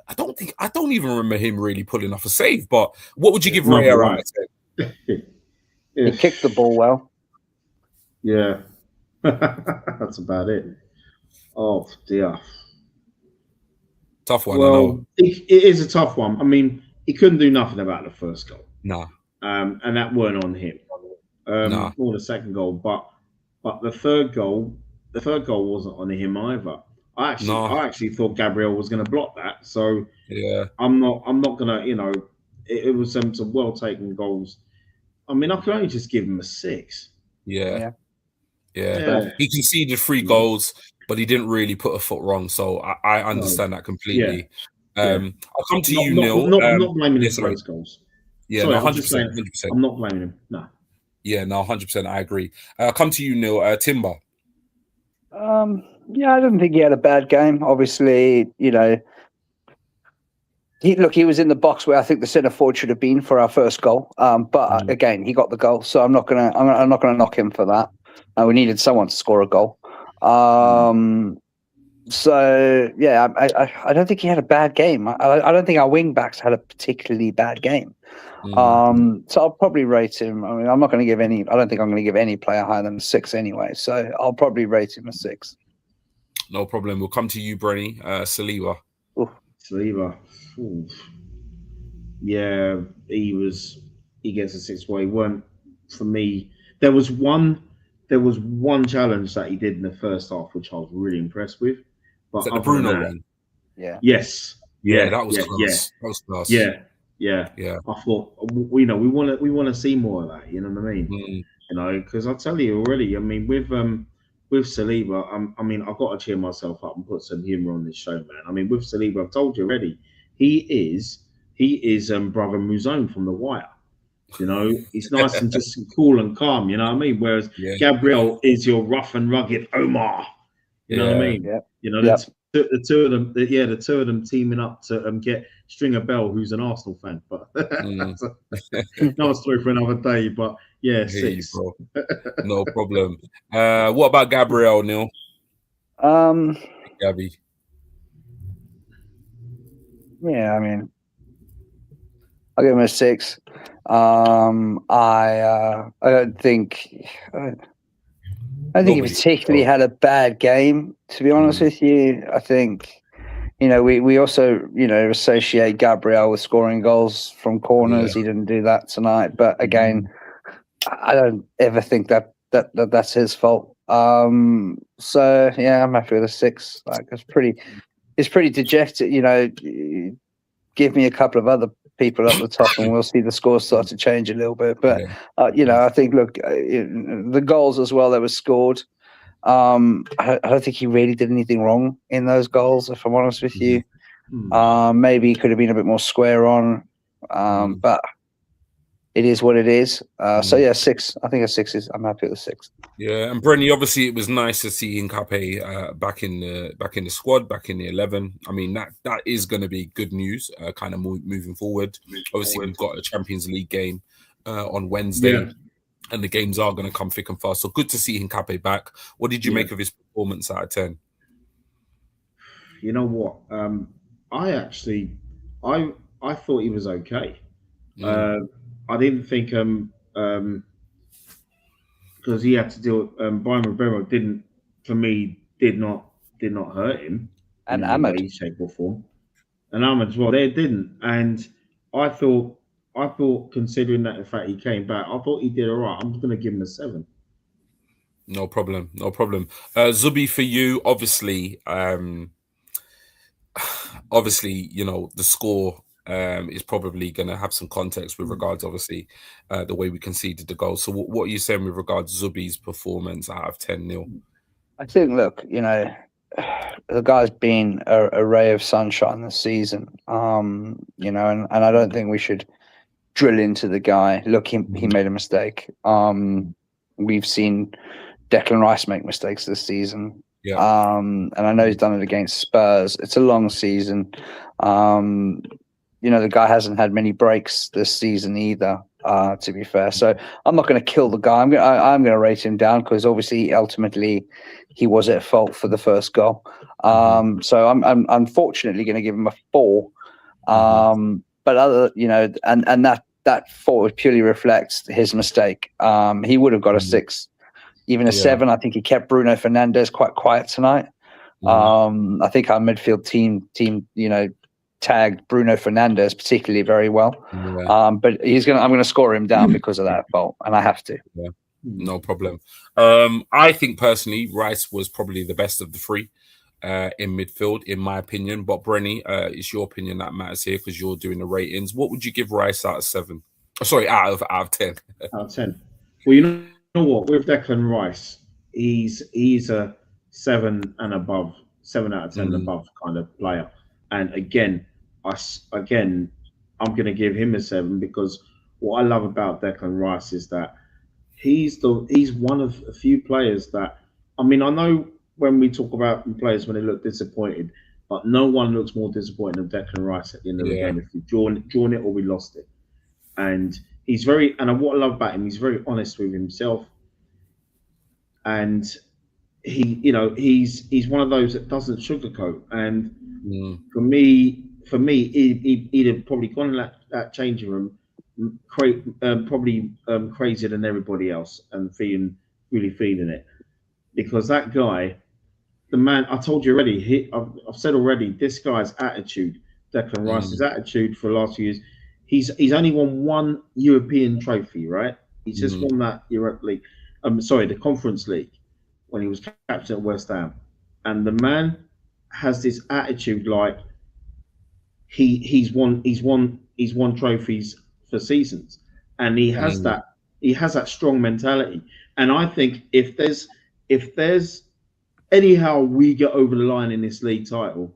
I don't even remember him really pulling off a save. But what would you give Raya out of 10? He kicked the ball well. Yeah, that's about it. Oh dear. Tough one. Well, I know. it is a tough one. I mean, he couldn't do nothing about the first goal. No. And that weren't on him. Or the second goal, but the third goal wasn't on him either. I actually thought Gabriel was going to block that. So I'm not gonna. You know, it was some well taken goals. I mean, I can only just give him a 6. Yeah. He conceded 3 goals, but he didn't really put a foot wrong. So I understand that completely. I'll come to you, Neil. Not blaming him for those goals. Yeah, sorry, 100%. I'm not blaming him. No. Yeah, no, 100%. I agree. I'll come to you, Neil. Timber. Yeah, I don't think he had a bad game. Obviously, you know, he was in the box where I think the centre forward should have been for our first goal. But again, he got the goal, so I'm not gonna knock him for that. We needed someone to score a goal. So yeah, I don't think he had a bad game. I don't think our wing backs had a particularly bad game. So I'll probably rate him. I mean, I'm not going to give any. I don't think I'm going to give any player higher than a 6 anyway. So I'll probably rate him a 6. No problem. We'll come to you, Brenny. Saliba. Saliba. Yeah, he gets a 6. Well, he weren't, for me. There was one challenge that he did in the first half, which I was really impressed with. But the Bruno one? Yeah. Yes. Yeah, that was close. That was close. Yeah. I thought, you know, we want to see more of that. You know what I mean? You know, because I tell you already. I mean, with Saliba, I mean, I've got to cheer myself up and put some humour on this show, man. I mean, with Saliba, I've told you already, he is Brother Muzone from The Wire. You know, he's nice and just cool and calm. You know what I mean? Whereas Gabriel is your rough and rugged Omar. You know what I mean? Yep. You know, the two of them. The two of them teaming up to get Stringer Bell, who's an Arsenal fan. But that's another story for another day. But yeah, 6. No problem. What about Gabriel, Neil? Gabby. Yeah, I mean, I'll give him a 6. I don't think I think he Nobody. particularly had a bad game, to be honest with you. I think, we also, associate Gabriel with scoring goals from corners. Yeah. He didn't do that tonight. But again, I don't ever think that's his fault. So yeah, I'm happy with a 6. Like it's pretty dejected. Give me a couple of other people up the top, and we'll see the scores start to change a little bit. But I think the goals as well that were scored. I don't think he really did anything wrong in those goals, if I'm honest with you. Maybe he could have been a bit more square on, but it is what it is. So yeah, 6. I think a 6 is. I'm happy with a 6. Yeah, and Brenny, obviously, it was nice to see Nkape back in the squad, back in the 11. I mean, that is going to be good news, kind of moving forward. Obviously, we've got a Champions League game on Wednesday, and the games are going to come thick and fast. So good to see Nkape back. What did you make of his performance out of 10? You know what? I thought he was okay. I didn't think because he had to deal. Brian Rivera did not hurt him And in any Ahmed. way, shape, or form, and Ahmed as well. They didn't, and I thought considering that the fact he came back, I thought he did all right. I'm going to give him a 7. No problem. Zubi, for you, obviously, the score is probably going to have some context with regards, obviously, the way we conceded the goal. So what are you saying with regards to Zubi's performance out of 10-0? I think, look, the guy's been a ray of sunshine this season, and I don't think we should drill into the guy. Look, he made a mistake. We've seen Declan Rice make mistakes this season. Yeah. And I know he's done it against Spurs. It's a long season. The guy hasn't had many breaks this season either, to be fair. So I'm not going to kill the guy. I'm going to rate him down because obviously, ultimately, he was at fault for the first goal. So I'm unfortunately going to give him a 4. But and that 4 purely reflects his mistake. He would have got a 6, even a 7. I think he kept Bruno Fernandes quite quiet tonight. I think our midfield team, tagged Bruno Fernandes particularly very well. But I'm going to score him down because of that fault, and I have to. Yeah. No problem. I think personally, Rice was probably the best of the 3 in midfield, in my opinion. But Brenny, it's your opinion that matters here because you're doing the ratings. What would you give Rice out of 7? Oh, sorry, out of 10. Out of 10. Well, you know what? With Declan Rice, he's a 7 and above, 7 out of 10 and above kind of player. And again, I'm going to give him a 7 because what I love about Declan Rice is that he's one of a few players that, I mean, I know when we talk about players when they look disappointed, but no one looks more disappointed than Declan Rice at the end of the game if we've drawn it or we lost it. And he's and what I love about him, he's very honest with himself. And he's one of those that doesn't sugarcoat. And for me, he'd have probably gone in that changing room, probably crazier than everybody else and really feeling it. Because that guy, the man, I told you already, I've said already, this guy's attitude, Declan Rice's attitude for the last few years, he's only won 1 European trophy, right? He's just won that Europe League. The Conference League when he was captain at West Ham. And the man has this attitude like he's won trophies for seasons. And he has that strong mentality. And I think if there's anyhow we get over the line in this league title,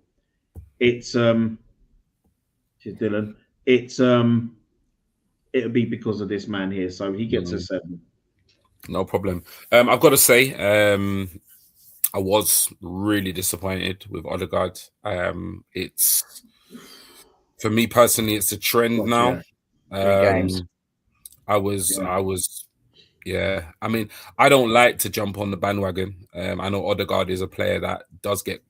it's Dylan, it'll be because of this man here. So he gets a 7. No problem. I've got to say, I was really disappointed with Odegaard. It's, for me personally, it's a trend now. I was. Yeah, I mean, I don't like to jump on the bandwagon. I know Odegaard is a player that does get,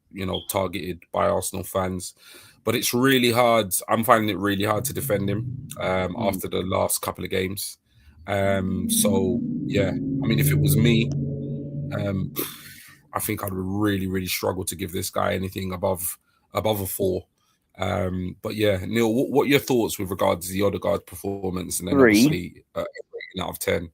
targeted by Arsenal fans, but it's really hard. I'm finding it really hard to defend him after the last couple of games. So yeah, I mean, if it was me, I think I'd really, really struggle to give this guy anything above a 4. But yeah, Neil, what are your thoughts with regards to the Odegaard performance, and then 3. obviously rating out of 10?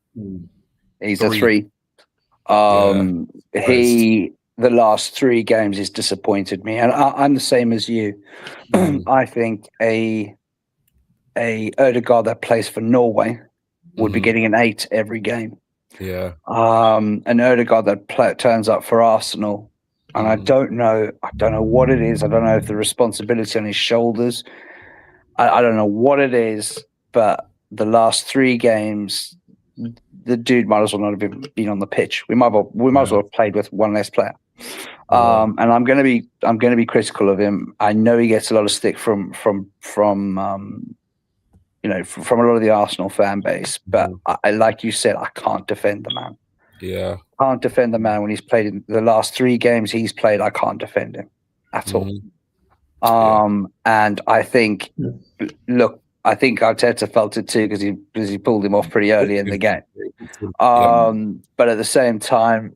He's 3. a 3. He the last 3 games has disappointed me, and I'm the same as you. I think a Odegaard that plays for Norway would be getting an 8 every game. Yeah. An Odegaard that turns up for Arsenal, and I don't know what it is. I don't know if the responsibility on his shoulders. I don't know what it is, but the last 3 games, the dude might as well not have been on the pitch. We might as well have played with one less player. And I'm going to be critical of him. I know he gets a lot of stick from a lot of the Arsenal fan base, but I like you said, I can't defend the man. Yeah, can't defend the man when he's played in the last 3 games he's played. I can't defend him at all. And I think, I think Arteta felt it too because he pulled him off pretty early in the game. But at the same time,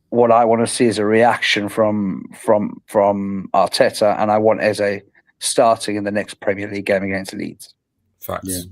what I want to see is a reaction from Arteta, and I want Eze starting in the next Premier League game against Leeds. Facts. Yeah.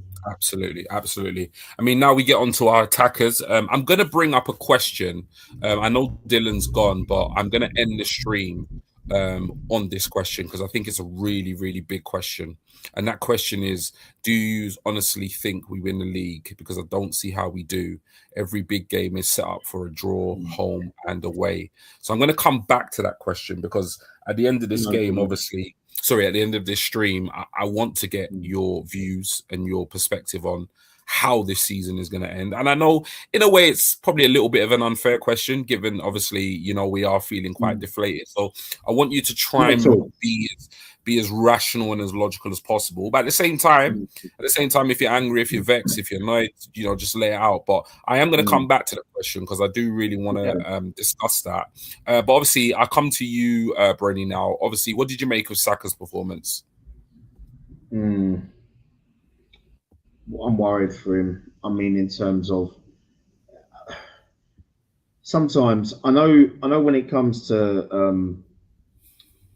Absolutely. I mean, now we get on to our attackers. I'm going to bring up a question. I know Dylan's gone, but I'm going to end the stream on this question because I think it's a really, really big question. And that question is, do you honestly think we win the league? Because I don't see how we do. Every big game is set up for a draw, home and away. So I'm going to come back to that question because at the end of this game, obviously, at the end of this stream, I want to get your views and your perspective on how this season is going to end. And I know in a way it's probably a little bit of an unfair question, given obviously, we are feeling quite deflated. So I want you to try and be as rational and as logical as possible. But at the same time, if you're angry, if you're vexed, if you're annoyed, just lay it out. But I am going to come back to the question because I do really want to discuss that. But obviously, I come to you, Bernie, now. Obviously, what did you make of Saka's performance? I'm worried for him. I mean, in terms of sometimes I know when it comes to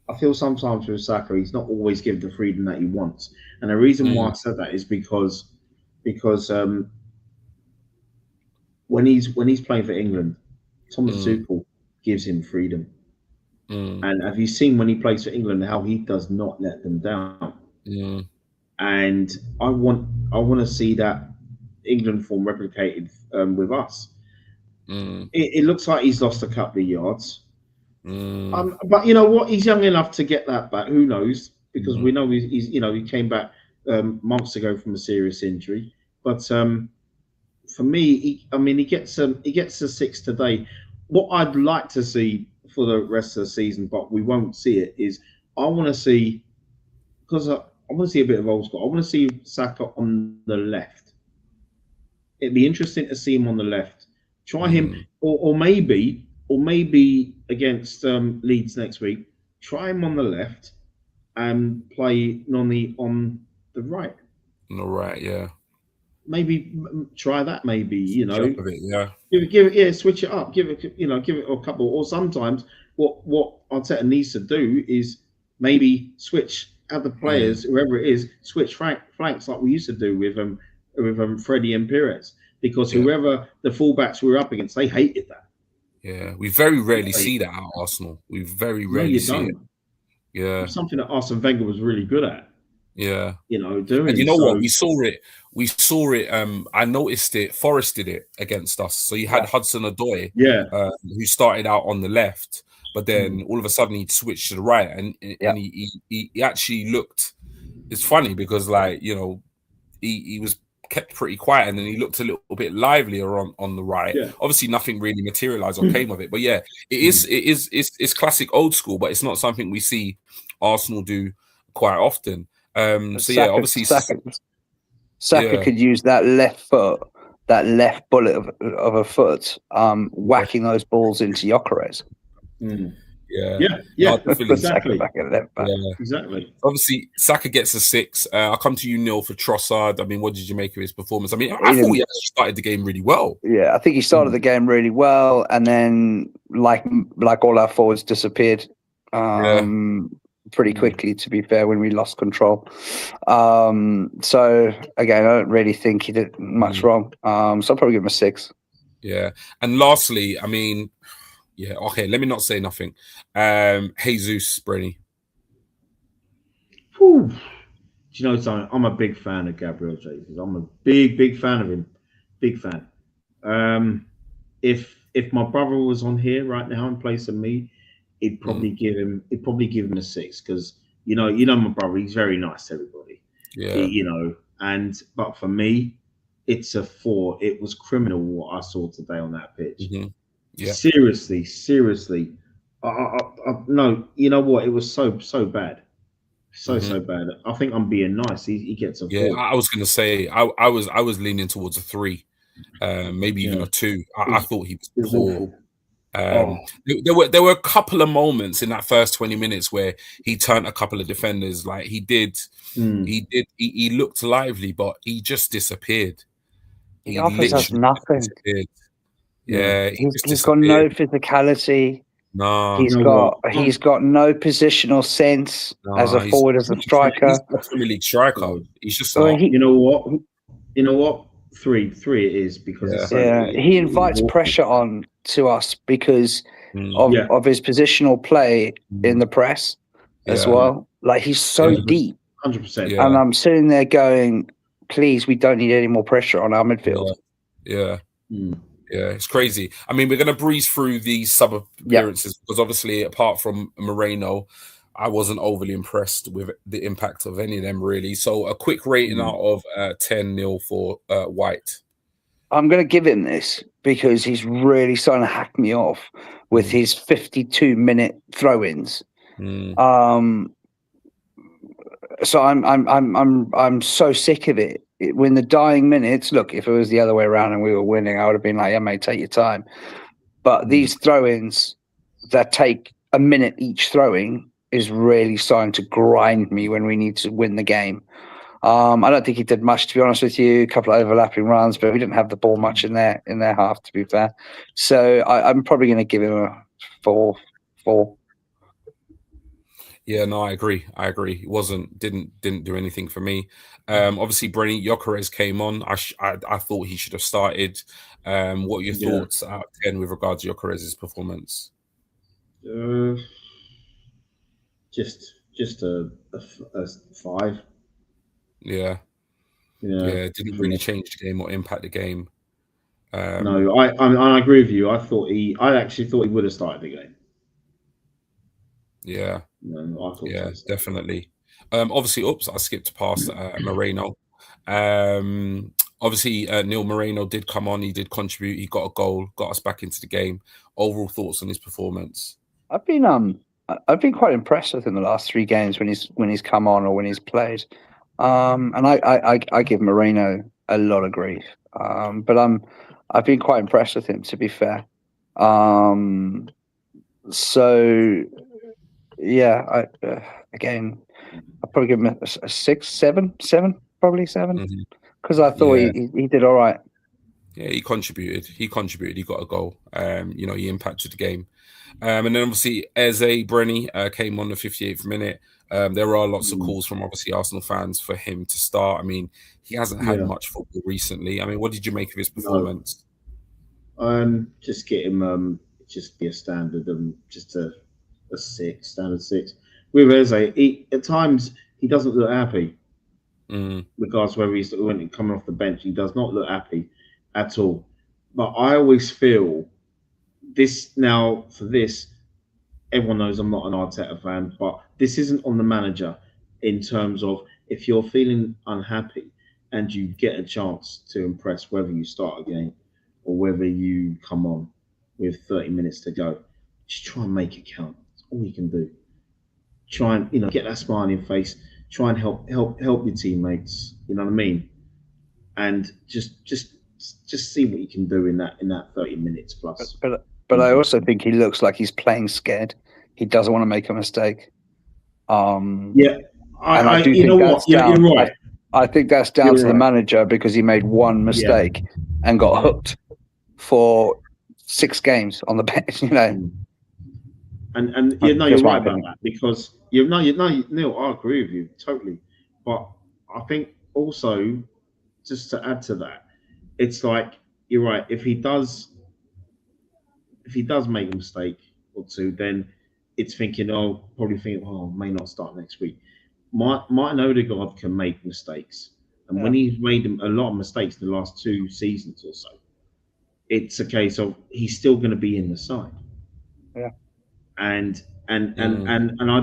I feel sometimes with Saka, he's not always given the freedom that he wants. And the reason why I said that is because when he's playing for England, Thomas Tuchel gives him freedom. And have you seen when he plays for England how he does not let them down? And I want to see that England form replicated with us. It looks like he's lost a couple of yards. But you know what? He's young enough to get that back. Who knows? Because we know he's he came back months ago from a serious injury. But for me, he gets a 6 today. What I'd like to see for the rest of the season, but we won't see it, is I want to see, because I want to see a bit of old school. I want to see Saka on the left. It'd be interesting to see him on the left. Try him, or maybe against Leeds next week. Try him on the left and play Noni on the right. On the right, yeah. Maybe try that. Maybe Give it, switch it up. Give it a couple. Or sometimes what Arteta needs to do is maybe switch other players, whoever it is, switch flanks like we used to do with Freddie and Perez, because whoever the fullbacks we were up against, they hated that. Yeah, we very rarely see that at Arsenal. We very rarely see it. Yeah, it's something that Arsene Wenger was really good at. Yeah, doing. And what? We saw it. I noticed it. Forest did it against us. So you had Hudson-Odoi, who started out on the left, but then all of a sudden he switched to the right, and he actually looked. It's funny because he was kept pretty quiet, and then he looked a little bit livelier on the right. Obviously nothing really materialized or came of it, but it's classic old school, but it's not something we see Arsenal do quite often. Obviously Saka could use that left foot, that left bullet of a foot, whacking those balls into Gyökeres. Yeah, Put Saka exactly. back at left back. Yeah. Exactly. Obviously, Saka gets a 6. I'll come to you, Neil, for Trossard. I mean, what did you make of his performance? I mean, I thought he actually started the game really well. Yeah, I think he started the game really well, and then like all our forwards disappeared pretty quickly. To be fair, when we lost control. So again, I don't really think he did much wrong. So I'll probably give him a 6. Yeah, and lastly, I mean, yeah, okay. Let me not say nothing. Jesus, Brenny. Whew. Do you know something? I'm a big fan of Gabriel Jesus. I'm a big fan of him. Big fan. If my brother was on here right now in place of me, he'd probably give him a 6, because you know my brother, he's very nice to everybody. Yeah. But for me, it's a 4. It was criminal what I saw today on that pitch. Yeah. Seriously. No, you know what? It was so bad. So bad. I think I'm being nice. He gets a 4. Yeah, I was gonna say I was leaning towards a 3, maybe even a 2. I thought he was poor. There were a couple of moments in that first 20 minutes where he turned a couple of defenders. Like he looked lively, but he just disappeared. He offers us nothing. Disappeared. Yeah, he's got no physicality. No, he's got no positional sense as a forward, as a striker. He's not a Premier League striker. He's just you know what? 3 it is, because he invites pressure on to us because of his positional play in the press as well. Like he's so deep, 100%. And I'm sitting there going, please, we don't need any more pressure on our midfield. Yeah, it's crazy. I mean, we're going to breeze through these sub appearances because obviously, apart from Moreno, I wasn't overly impressed with the impact of any of them, really. So a quick rating out of 10-0 for White. I'm going to give him this because he's really starting to hack me off with his 52-minute throw-ins. So I'm so sick of it. When the dying minutes, look, if it was the other way around and we were winning, I would have been like, yeah, mate, take your time. But these throw-ins that take a minute each throwing is really starting to grind me when we need to win the game. I don't think he did much, to be honest with you. A couple of overlapping runs, but we didn't have the ball much in their half, to be fair. So I'm probably going to give him a 4. Yeah, no, I agree. It didn't do anything for me. Obviously, Brenny Gyökeres came on. I thought he should have started. What are your thoughts out of 10 with regards to Gyökeres' performance? Just a 5. Yeah. It didn't really change the game or impact the game. No, I agree with you. I actually thought he would have started the game. Yeah. No, I thought so. Definitely. Obviously, I skipped past Moreno. Obviously, Neil Moreno did come on. He did contribute. He got a goal, got us back into the game. Overall thoughts on his performance? I've been quite impressed with him the last 3 games when he's come on or when he's played. And I give Moreno a lot of grief. But I've been quite impressed with him, to be fair. So yeah, again, I'll probably give him a 6, 7, probably 7, because I thought he did all right. Yeah, he contributed. He got a goal. He impacted the game. And then obviously Eze Brenny came on the 58th minute. There are lots of calls from obviously Arsenal fans for him to start. I mean, he hasn't had much football recently. I mean, what did you make of his performance? Just get him just be a standard, just a 6, standard 6. With Eze, at times he doesn't look happy. Regardless whether he's coming off the bench, he does not look happy at all. But I always feel this now. For this, everyone knows I'm not an Arteta fan, but this isn't on the manager in terms of if you're feeling unhappy and you get a chance to impress, whether you start a game or whether you come on with 30 minutes to go, just try and make it count. That's all you can do. Try and get that smile on your face. Try and help your teammates. You know what I mean? And just see what you can do in that 30 minutes plus. But I also think he looks like he's playing scared. he doesn't want to make a mistake. Yeah, and I do you know think what? that's You're down. right. I think that's down You're to the right. manager because he made one mistake and got hooked for 6 games on the bench. You know, And that's you know, you're just my right about opinion. that because Neil, I agree with you totally. But I think also, just to add to that, it's like you're right. If he does make a mistake or two, then it's thinking, oh, probably thinking, oh, may not start next week. Martin Odegaard can make mistakes, and when he's made a lot of mistakes in the last 2 seasons or so, it's a case of he's still going to be in the side. Yeah. And I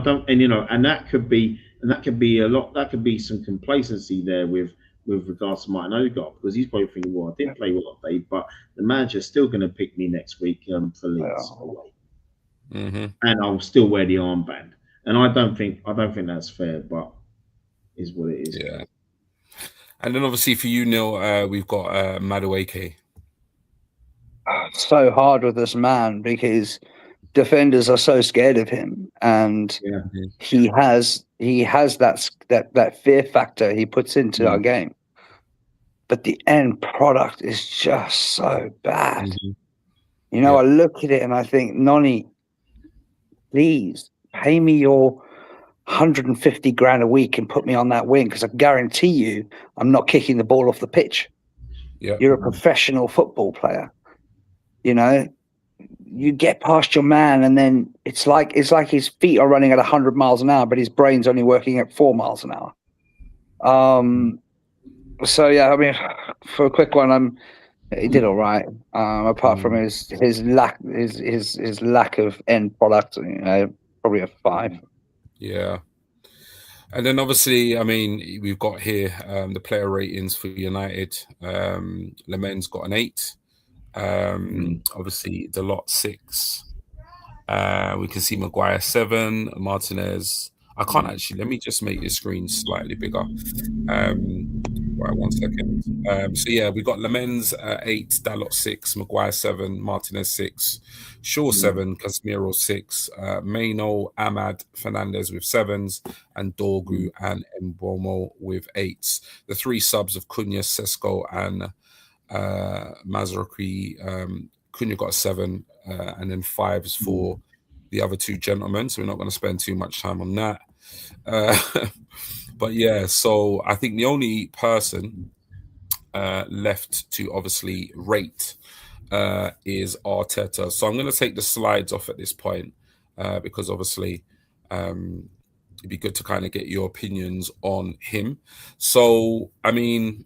don't, and you know, and that could be a lot. That could be some complacency there with regards to Martin Odegaard because he's probably thinking, well, I did play well today, but the manager's still going to pick me next week for Leeds away, and I'll still wear the armband. And I don't think that's fair, but is what it is. Yeah. And then obviously for you, Neil, we've got Madueke. So hard with this man because defenders are so scared of him, and Yeah. he has that fear factor he puts into our game. But the end product is just so bad. You know, I look at it and I think, Noni, please pay me your 150 grand a week and put me on that wing because I guarantee you I'm not kicking the ball off the pitch. You're a professional football player. You know, you get past your man and then it's like his feet are running at 100 miles an hour, but his brain's only working at 4 miles an hour. So yeah, I mean, for a quick one, he did all right. Apart from his lack of end product, you know, probably a 5. Yeah. And then obviously, I mean, we've got here the player ratings for United. Lemen's got an 8. Obviously, the lot 6. We can see Maguire 7, Martinez. I can't actually. Let me just make this screen slightly bigger. Right, 1 second. So yeah, we got Lemen's 8, Dalot 6, Maguire 7, Martinez 6, Shaw 7, Casemiro 6, Maino, Ahmad, Fernandez with 7s, and Dorgu and Mbomo with 8s. The 3 subs of Cunha, Sesko, and Mazraoui. Cunha got a 7, and then 5s for the other 2 gentlemen. So we're not going to spend too much time on that. But yeah, so I think the only person left to obviously rate is Arteta. So I'm going to take the slides off at this point because obviously it'd be good to kind of get your opinions on him. So, I mean,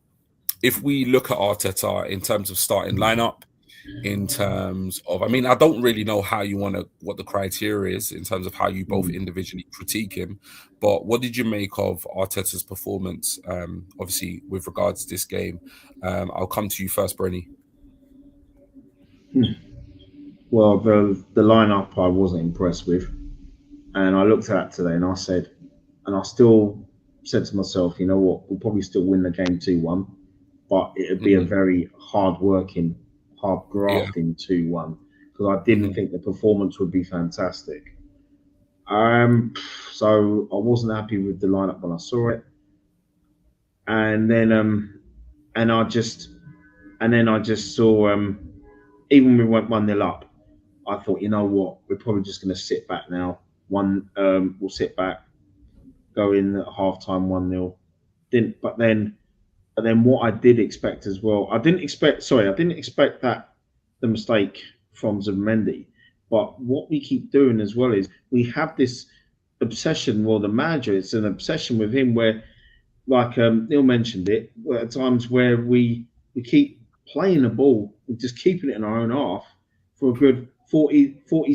if we look at Arteta in terms of starting lineup, in terms of, I mean, I don't really know what the criteria is in terms of how you both individually critique him, but what did you make of Arteta's performance, obviously, with regards to this game? I'll come to you first, Brenny. Well, the lineup I wasn't impressed with, and I looked at it today and I still said to myself, you know what, we'll probably still win the game 2-1, but it'd be a very hard working, hard grafting 2-1 because I didn't think the performance would be fantastic. So I wasn't happy with the lineup when I saw it, and then I just saw even when we went 1-0 up, I thought, you know what, we're probably just going to sit back now. We'll sit back, go in at half time 1-0. But then what I did expect as well, I didn't expect that the mistake from Zubimendi. But what we keep doing as well is we have this obsession. Well, the manager, it's an obsession with him where, like Neil mentioned it, at times where we keep playing the ball, we're just keeping it in our own half for a good 40 to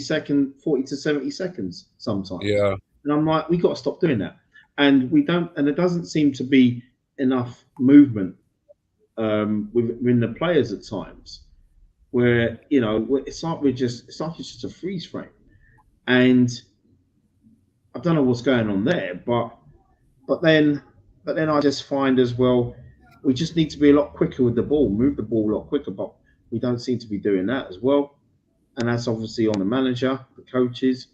70 seconds sometimes. Yeah. And I'm like, we got to stop doing that. And we don't, and there doesn't seem to be enough movement within the players at times where, you know, it's like it's just a freeze frame. And I don't know what's going on there, but then I just find as well, we just need to be a lot quicker with the ball, move the ball a lot quicker, but we don't seem to be doing that as well. And that's obviously on the manager, the coaches.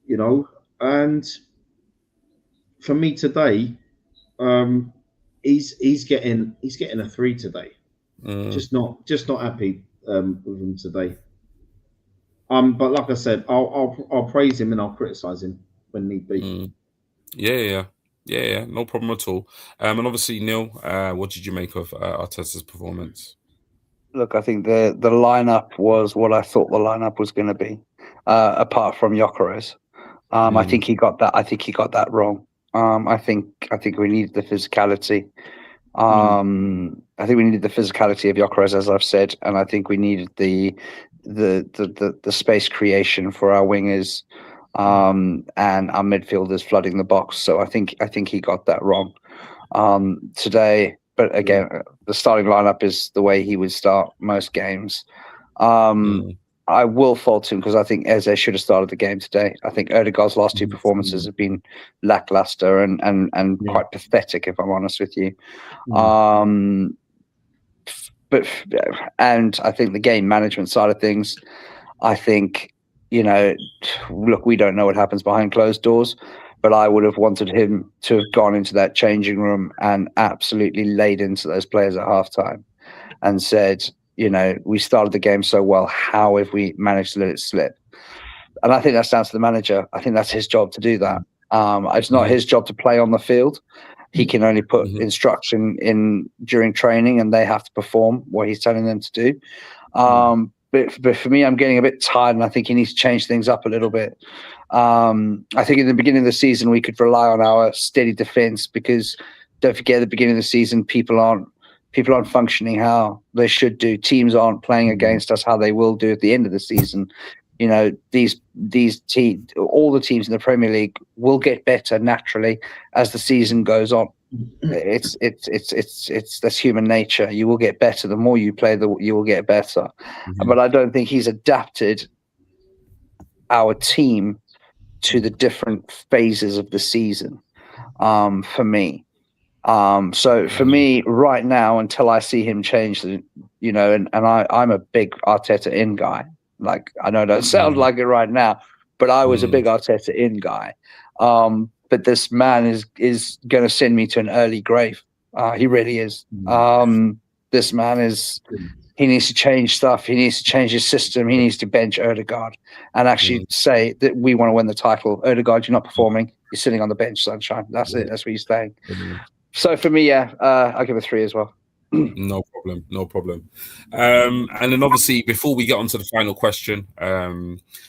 you know. And for me today, he's getting a 3 today. Mm, Just not happy with him today. But like I said, I'll praise him and I'll criticize him when need be. mm. Yeah. No problem at all. And obviously, Neil, what did you make of Arteta's performance? Look, I think the lineup was what I thought the lineup was going to be. Apart from Gyökeres, I think he got that. I think he got that wrong. I think we needed the physicality. I think we needed the physicality of Gyökeres, as I've said, and I think we needed the space creation for our wingers and our midfielders flooding the box. So I think he got that wrong today. But again, the starting lineup is the way he would start most games. I will fault him because I think Eze should have started the game today. I think Odegaard's last two performances have been lackluster and quite pathetic, if I'm honest with you. But I think the game management side of things, I think, look, we don't know what happens behind closed doors, but I would have wanted him to have gone into that changing room and absolutely laid into those players at halftime and said, we started the game so well. How have we managed to let it slip? And I think that's down to the manager. I think that's his job to do that. It's not his job to play on the field. He can only put instruction in during training, and they have to perform what he's telling them to do. But for me, I'm getting a bit tired, and I think he needs to change things up a little bit. I think in the beginning of the season, we could rely on our steady defense because don't forget, at the beginning of the season, people aren't functioning how they should do. Teams aren't playing against us how they will do at the end of the season. These teams, all the teams in the Premier League will get better naturally as the season goes on. It's that's human nature. You will get better the more you play. You will get better. But I don't think he's adapted our team to the different phases of the season. For me. So for me, right now, until I see him change, and I'm a big Arteta in guy. Like, I know it don't sound like it right now, but I was a big Arteta in guy. But this man is going to send me to an early grave. He really is. This man he needs to change stuff. He needs to change his system. He needs to bench Odegaard and actually say that we want to win the title. Odegaard, you're not performing. You're sitting on the bench, sunshine. That's it. That's what he's saying. So for me, I'll give it 3 as well. No problem. And then obviously, before we get on to the final question,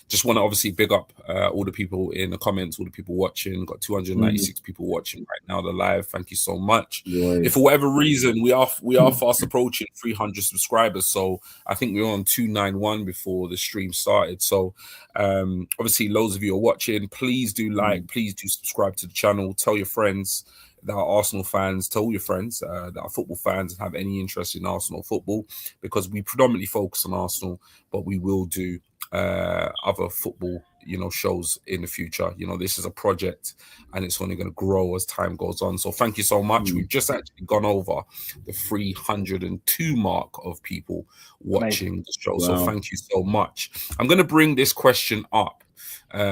just want to obviously big up all the people in the comments, all the people watching. Got 296 people watching right now, the live. Thank you so much. If for whatever reason we are fast approaching 300 subscribers, so I think we were on 291 before the stream started. So obviously, loads of you are watching. Please do like, please do subscribe to the channel. Tell your friends that are Arsenal fans, tell your friends that are football fans and have any interest in Arsenal football, because we predominantly focus on Arsenal, but we will do other football, shows in the future. This is a project and it's only going to grow as time goes on. So thank you so much. We've just actually gone over the 302 mark of people watching the show. Wow. So thank you so much. I'm going to bring this question up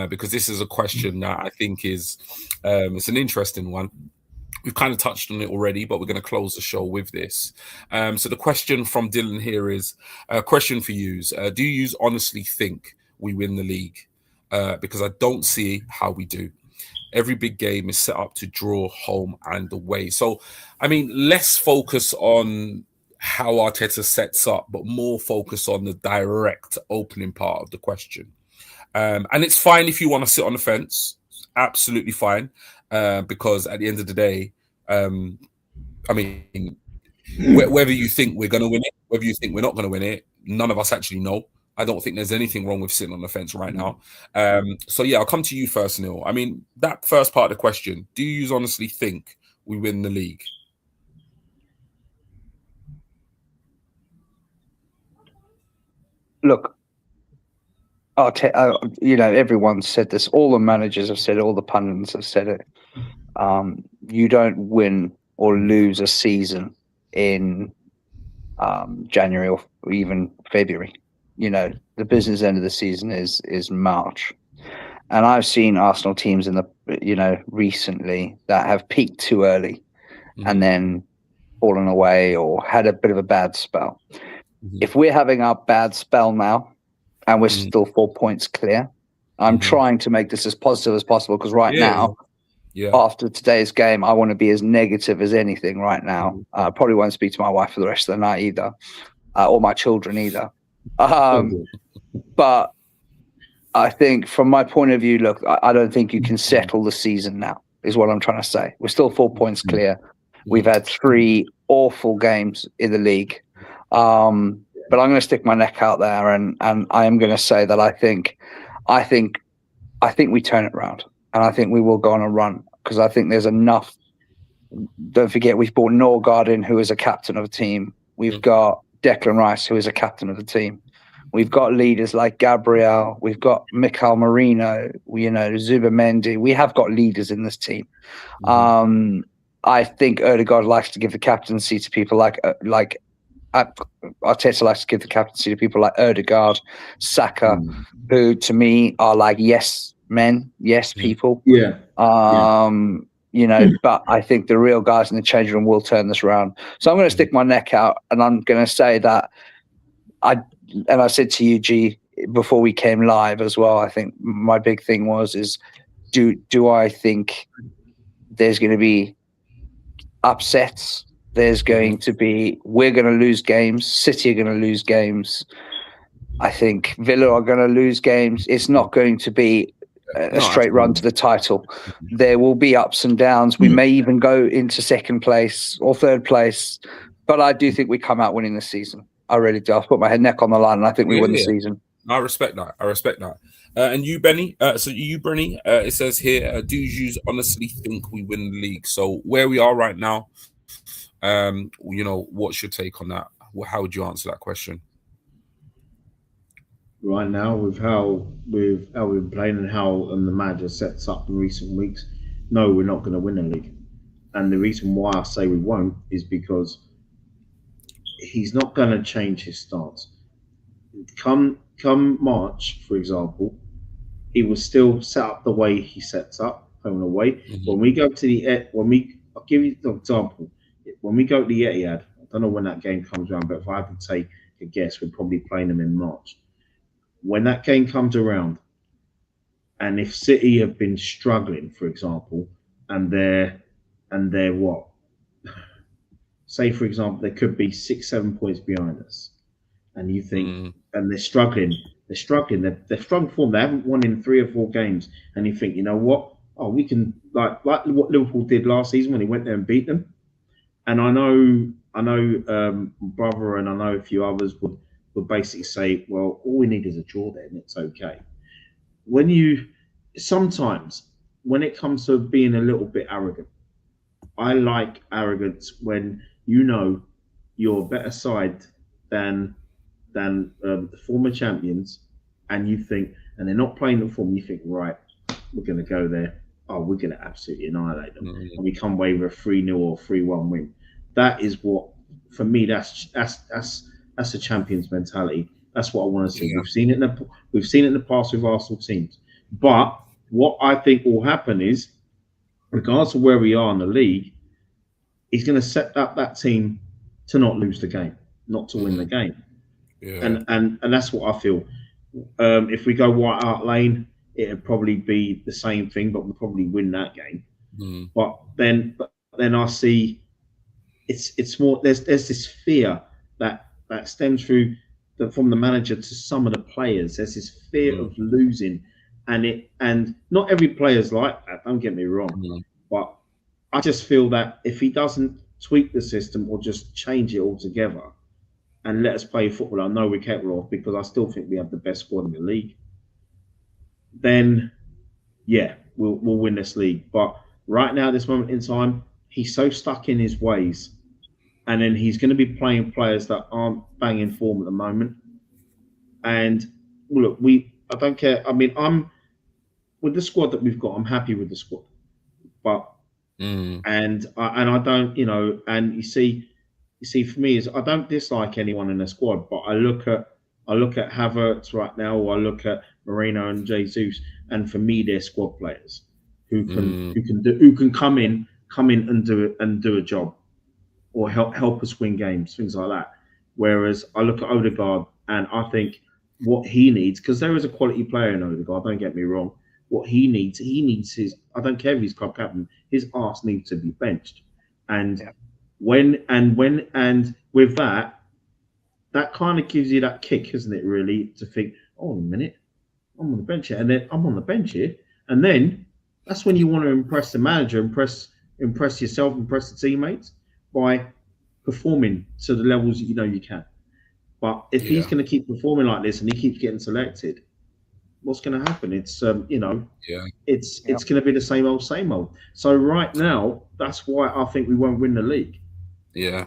because this is a question that I think is it's an interesting one. We've kind of touched on it already, but we're going to close the show with this. So the question from Dylan here is a question for you. Do you honestly think we win the league? Because I don't see how we do. Every big game is set up to draw home and away. So, I mean, less focus on how Arteta sets up, but more focus on the direct opening part of the question. And it's fine if you want to sit on the fence. Absolutely fine. Because at the end of the day, I mean, whether you think we're going to win it, whether you think we're not going to win it, none of us actually know. I don't think there's anything wrong with sitting on the fence right now. So yeah, I'll come to you first, Neil. I mean, that first part of the question, do you honestly think we win the league? Look, everyone's said this. All the managers have said it. All the pundits have said it. You don't win or lose a season in January or even February. The business end of the season is March. And I've seen Arsenal teams in the recently that have peaked too early and then fallen away or had a bit of a bad spell. If we're having our bad spell now and we're still 4 points clear, I'm trying to make this as positive as possible, because now, after today's game, I want to be as negative as anything right now. Probably won't speak to my wife for the rest of the night either, or my children either. But I think from my point of view, look, I don't think you can settle the season now, is what I'm trying to say. We're still 4 points clear. We've had 3 awful games in the league. But I'm going to stick my neck out there, and I am going to say that I think we turn it around, and I think we will go on a run, because I think there's enough. Don't forget, we've brought Norgard in, who is a captain of the team. We've got Declan Rice, who is a captain of the team. We've got leaders like Gabriel. We've got Mikel Merino. Zubamendi. We have got leaders in this team. I think Odegaard likes to give the captaincy to people like Arteta likes to give the captaincy to people like Odegaard, Saka, who to me are like yes men, yes people. But I think the real guys in the changing room will turn this around. So I'm going to stick my neck out, and I'm going to say that I said to you, G, before we came live as well, I think my big thing is do I think there's going to be upsets? There's going to be, we're going to lose games. City are going to lose games. I think Villa are going to lose games. It's not going to be a straight run to the title. There will be ups and downs. We may even go into second place or third place, but I do think we come out winning this season. I really do. I'll put my neck on the line, and I think we win the season. I respect that. And you, Benny? Brenny, it says here, do you honestly think we win the league? So where we are right now, what's your take on that? How would you answer that question? Right now, with how we've been playing and how the manager sets up in recent weeks, no, we're not going to win the league. And the reason why I say we won't is because he's not going to change his stance. Come March, for example, he will still set up the way he sets up home and away. When we go to I'll give you the example. When we go to the Etihad, I don't know when that game comes around, but if I had to take a guess, we're probably playing them in March. When that game comes around, and if City have been struggling, for example, and they're what? Say, for example, they could be 6-7 points behind us, and you think, and they're struggling. They're struggling form. They haven't won in 3 or 4 games, and you think, you know what? Oh, we can like what Liverpool did last season when they went there and beat them. And I know, brother, and I know a few others would basically say, well, all we need is a draw then, it's okay. Sometimes when it comes to being a little bit arrogant, I like arrogance when you know you're a better side than the former champions, and you think, and they're not playing the form, you think, right, we're going to go there. Oh, we're going to absolutely annihilate them, and we come away with a 3-0 or 3-1 win. That is what, for me, that's a champion's mentality. That's what I want to see. Yeah. We've seen it in the past with Arsenal teams. But what I think will happen is, regardless of where we are in the league, he's going to set up that team to not lose the game, not to win the game. Yeah. And that's what I feel. If we go White Hart Lane, it'd probably be the same thing, but we'll probably win that game. But then I see it's more. There's this fear that stems from the manager to some of the players. There's this fear of losing, and not every player's like that. Don't get me wrong, but I just feel that if he doesn't tweak the system or just change it altogether and let us play football, I know we're capable of, because I still think we have the best squad in the league. Then, yeah, we'll win this league. But right now, at this moment in time, he's so stuck in his ways, and then he's going to be playing players that aren't banging form at the moment. And look, I don't care. I mean, I'm with the squad that we've got. I'm happy with the squad, but and I don't, and you see, for me, is I don't dislike anyone in the squad, but I look at Havertz right now, or I look at Moreno and Jesus, and for me, they're squad players who can come in and do a job or help us win games, things like that. Whereas I look at Odegaard and I think what he needs, because there is a quality player in Odegaard, don't get me wrong. What he needs his, I don't care if he's club captain, his arse needs to be benched. And Yeah. when with that, that kind of gives you that kick, isn't it, really, to think, oh, a minute, I'm on the bench here, and then I'm on the bench here. And then that's when you want to impress the manager, impress yourself, impress the teammates by performing to the levels that you know you can. But if he's Yeah. going to keep performing like this and he keeps getting selected, what's going to happen? It's Yeah. it's going to be the same old, same old. So right now, that's why I think we won't win the league. Yeah.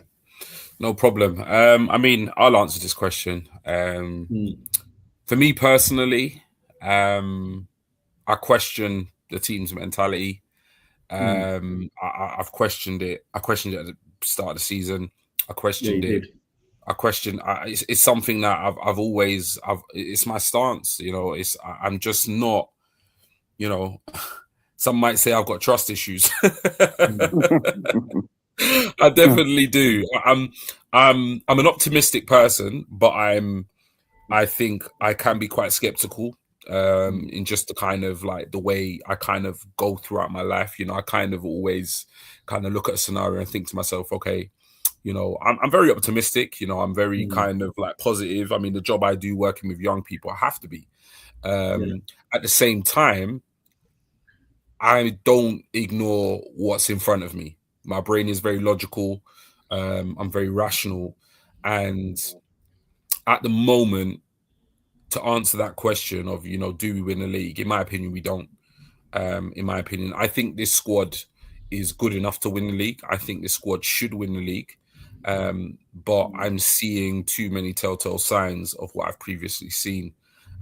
No problem. I mean, I'll answer this question. For me personally, I question the team's mentality. I've questioned it. I questioned it at the start of the season. I Yeah, you questioned it. did. It's something that I've always. It's my stance. You know, I'm just not. You know, some might say I've got trust issues. I definitely do. I'm an optimistic person, but I think I can be quite skeptical in just the kind of like the way I kind of go throughout my life. You know, I kind of always kind of look at a scenario and think to myself, okay, you know, I'm very optimistic. You know, I'm very kind of like positive. I mean, the job I do working with young people, I have to be. Yeah. At the same time, I don't ignore what's in front of me. My brain is very logical. I'm very rational, and at the moment, to answer that question of, you know, do we win the league? In my opinion, we don't. In my opinion, I think this squad is good enough to win the league. I think this squad should win the league. But I'm seeing too many telltale signs of what I've previously seen.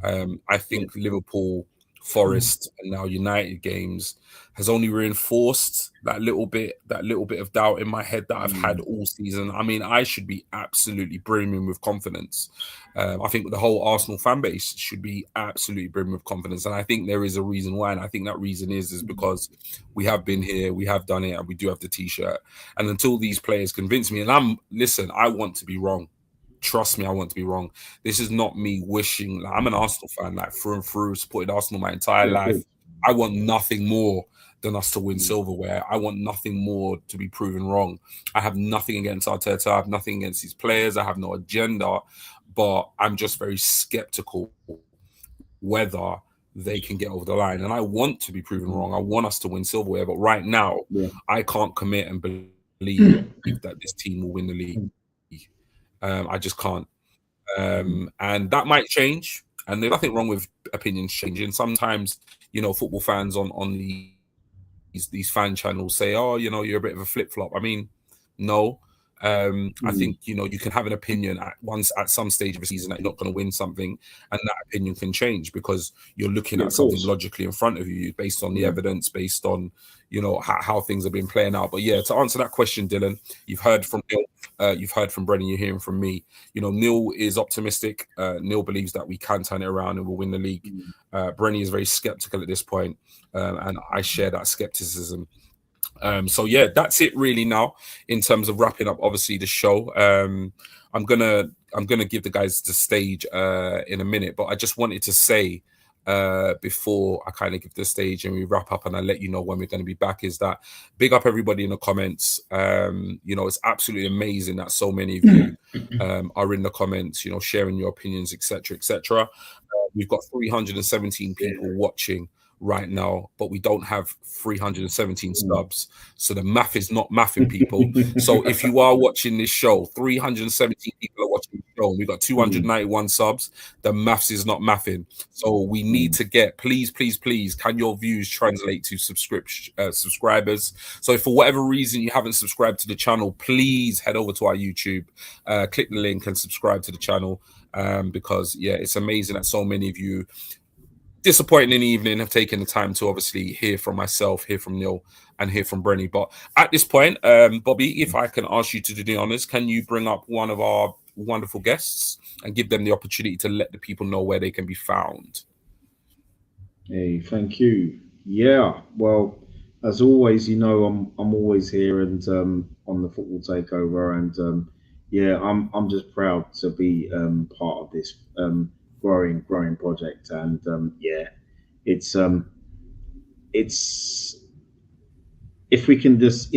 I think Liverpool, Forest, and now United games has only reinforced that little bit of doubt in my head that I've had all season. I mean, I should be absolutely brimming with confidence. I think the whole Arsenal fan base should be absolutely brimming with confidence, and I think there is a reason why. And I think that reason is because we have been here, we have done it, and we do have the T-shirt. And until these players convince me, and I want to be wrong. Trust me, I want to be wrong. This is not me wishing. Like, I'm an Arsenal fan, like through and through, supported Arsenal my entire Yeah, life. good. I want nothing more than us to win silverware. I want nothing more to be proven wrong. I have nothing against Arteta. I have nothing against these players. I have no agenda, but I'm just very skeptical whether they can get over the line. And I want to be proven wrong. I want us to win silverware, but right now, Yeah. I can't commit and believe that this team will win the league. I just can't. And that might change. And there's nothing wrong with opinions changing. Sometimes, you know, football fans on these fan channels say, "Oh, you know, you're a bit of a flip flop." I mean, no. I think, you know, you can have an opinion at some stage of a season that you're not going to win something, and that opinion can change because you're looking Yeah, at of something course. logically in front of you based on the Yeah. evidence, based on, you know, how things have been playing out. But yeah, to answer that question, Dylan, you've heard from Neil, you've heard from Brennan, you're hearing from me. You know, Neil is optimistic. Neil believes that we can turn it around and we'll win the league. Brennan is very skeptical at this point, and I share that skepticism. So yeah, that's it really now in terms of wrapping up obviously the show. I'm gonna give the guys the stage in a minute, but I just wanted to say before I kind of give the stage and we wrap up and I let you know when we're going to be back, is that big up everybody in the comments. You know, it's absolutely amazing that so many of you are in the comments, you know, sharing your opinions, etc., etc. We've got 317 people watching right now, but we don't have 317 subs. So the math is not mathing, people. So if you are watching this show, 317 people are watching the show, and we've got 291 subs, the maths is not mathing. So we need to get, please, can your views translate to subscribers? So if for whatever reason you haven't subscribed to the channel, please head over to our YouTube, click the link and subscribe to the channel. Because yeah, it's amazing that so many of you, disappointing in the evening, have taken the time to obviously hear from myself, hear from Neil, and hear from Brenny. But at this point, Bobby, if I can ask you to do the honors, can you bring up one of our wonderful guests and give them the opportunity to let the people know where they can be found? Hey, thank you. Yeah, well, as always, I'm always here and on the football takeover, and yeah, I'm just proud to be part of this growing project, and yeah, it's it's if we can just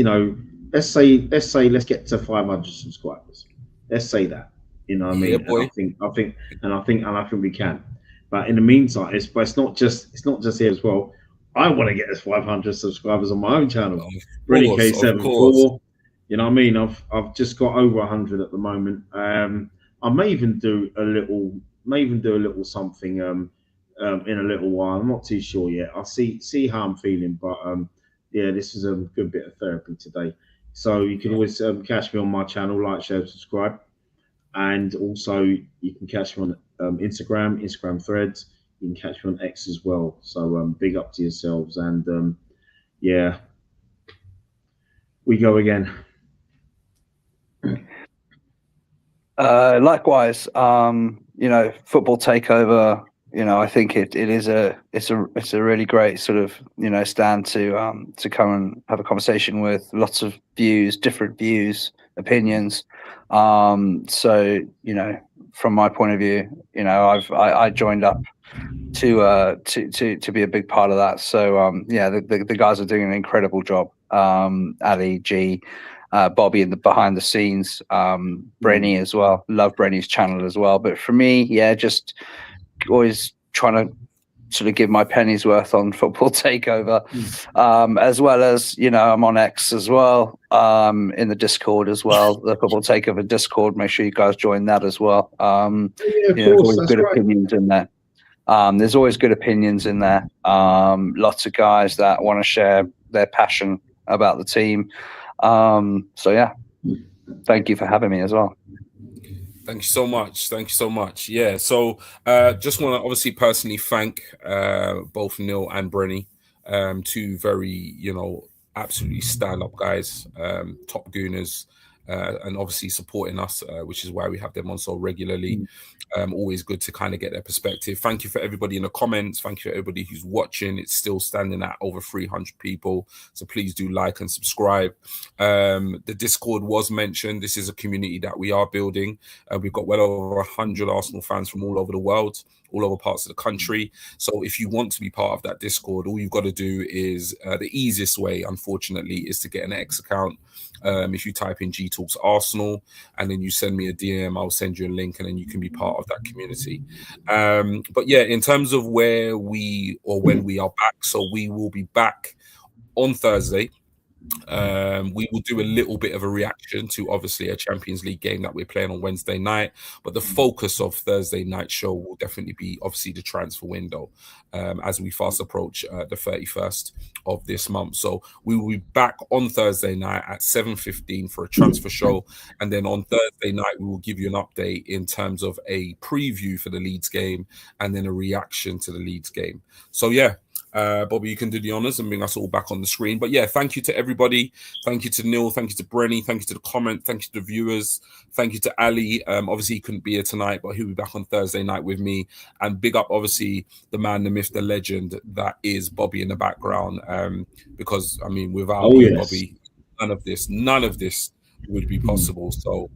let's say let's get to 500 subscribers. Let's say that, what I Yeah, mean, and boy. I think we can. But in the meantime, it's not just here as well. I want to get us 500 subscribers on my own channel, Brenny Of course. K74. You know what I mean? I've just got over 100 at the moment. I may even do a little something in a little while. I'm not too sure yet. I'll see how I'm feeling, but yeah, this is a good bit of therapy today. So you can always catch me on my channel, like, share, subscribe, and also you can catch me on Instagram Threads. You can catch me on X as well. So big up to yourselves, and yeah, we go again. Likewise, football takeover. I think it's a really great sort of stand to come and have a conversation with lots of views, different views, opinions. So from my point of view, I joined up to be a big part of that. So yeah, the guys are doing an incredible job. Ali G. Bobby in the behind the scenes, Brenny as well. Love Brenny's channel as well. But for me, yeah, just always trying to sort of give my pennies worth on Football Takeover, as well as I'm on X as well, in the Discord as well, the Football Takeover Discord. Make sure you guys join that as well. Yeah, of There's course, always that's good right. opinions in there. There's always good opinions in there. Lots of guys that want to share their passion about the team. So yeah, thank you for having me as well. Thank you so much. Thank you so much. Yeah. So just want to obviously personally thank both Neil and Brenny, two very, absolutely stand up guys, top gooners, and obviously supporting us, which is why we have them on so regularly. Always good to kind of get their perspective. Thank you for everybody in the comments. Thank you for everybody who's watching. It's still standing at over 300 people. So please do like and subscribe. The Discord was mentioned. This is a community that we are building. We've got well over 100 Arsenal fans from all over the world, all over parts of the country. So if you want to be part of that Discord, all you've got to do is the easiest way, unfortunately, is to get an X account. If you type in G Talks Arsenal and then you send me a DM, I'll send you a link and then you can be part of that community. But yeah, in terms of where we or when we are back, so we will be back on Thursday. We will do a little bit of a reaction to obviously a Champions League game that we're playing on Wednesday night, but the focus of Thursday night show will definitely be obviously the transfer window as we fast approach the 31st of this month. So we will be back on Thursday night at 7:15 for a transfer show, and then on Thursday night we will give you an update in terms of a preview for the Leeds game and then a reaction to the Leeds game. So yeah, Bobby, you can do the honors and bring us all back on the screen. But yeah, thank you to everybody. Thank you to Neil. Thank you to Brenny. Thank you to the comment. Thank you to the viewers. Thank you to Ali. Obviously, he couldn't be here tonight, but he'll be back on Thursday night with me. And big up, obviously, the man, the myth, the legend that is Bobby in the background. Because, I mean, without you, Yes. Bobby, none of this would be possible. So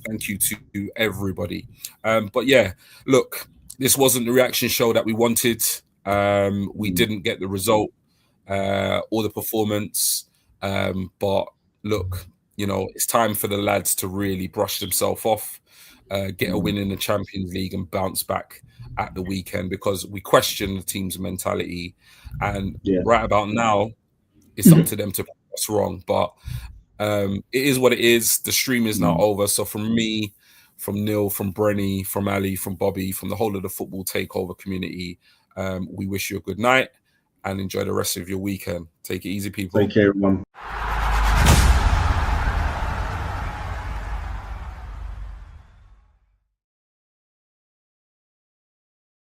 thank you to everybody. But yeah, look, this wasn't the reaction show that we wanted. We didn't get the result or the performance, but look, it's time for the lads to really brush themselves off, get a win in the Champions League and bounce back at the weekend, because we question the team's mentality, and right about now it's up to them to prove us wrong. But it is what it is. The stream is now over. So from me, from Neil, from Brenny, from Ali, from Bobby, from the whole of the Football Takeover community, we wish you a good night and enjoy the rest of your weekend. Take it easy, people. Take care, everyone.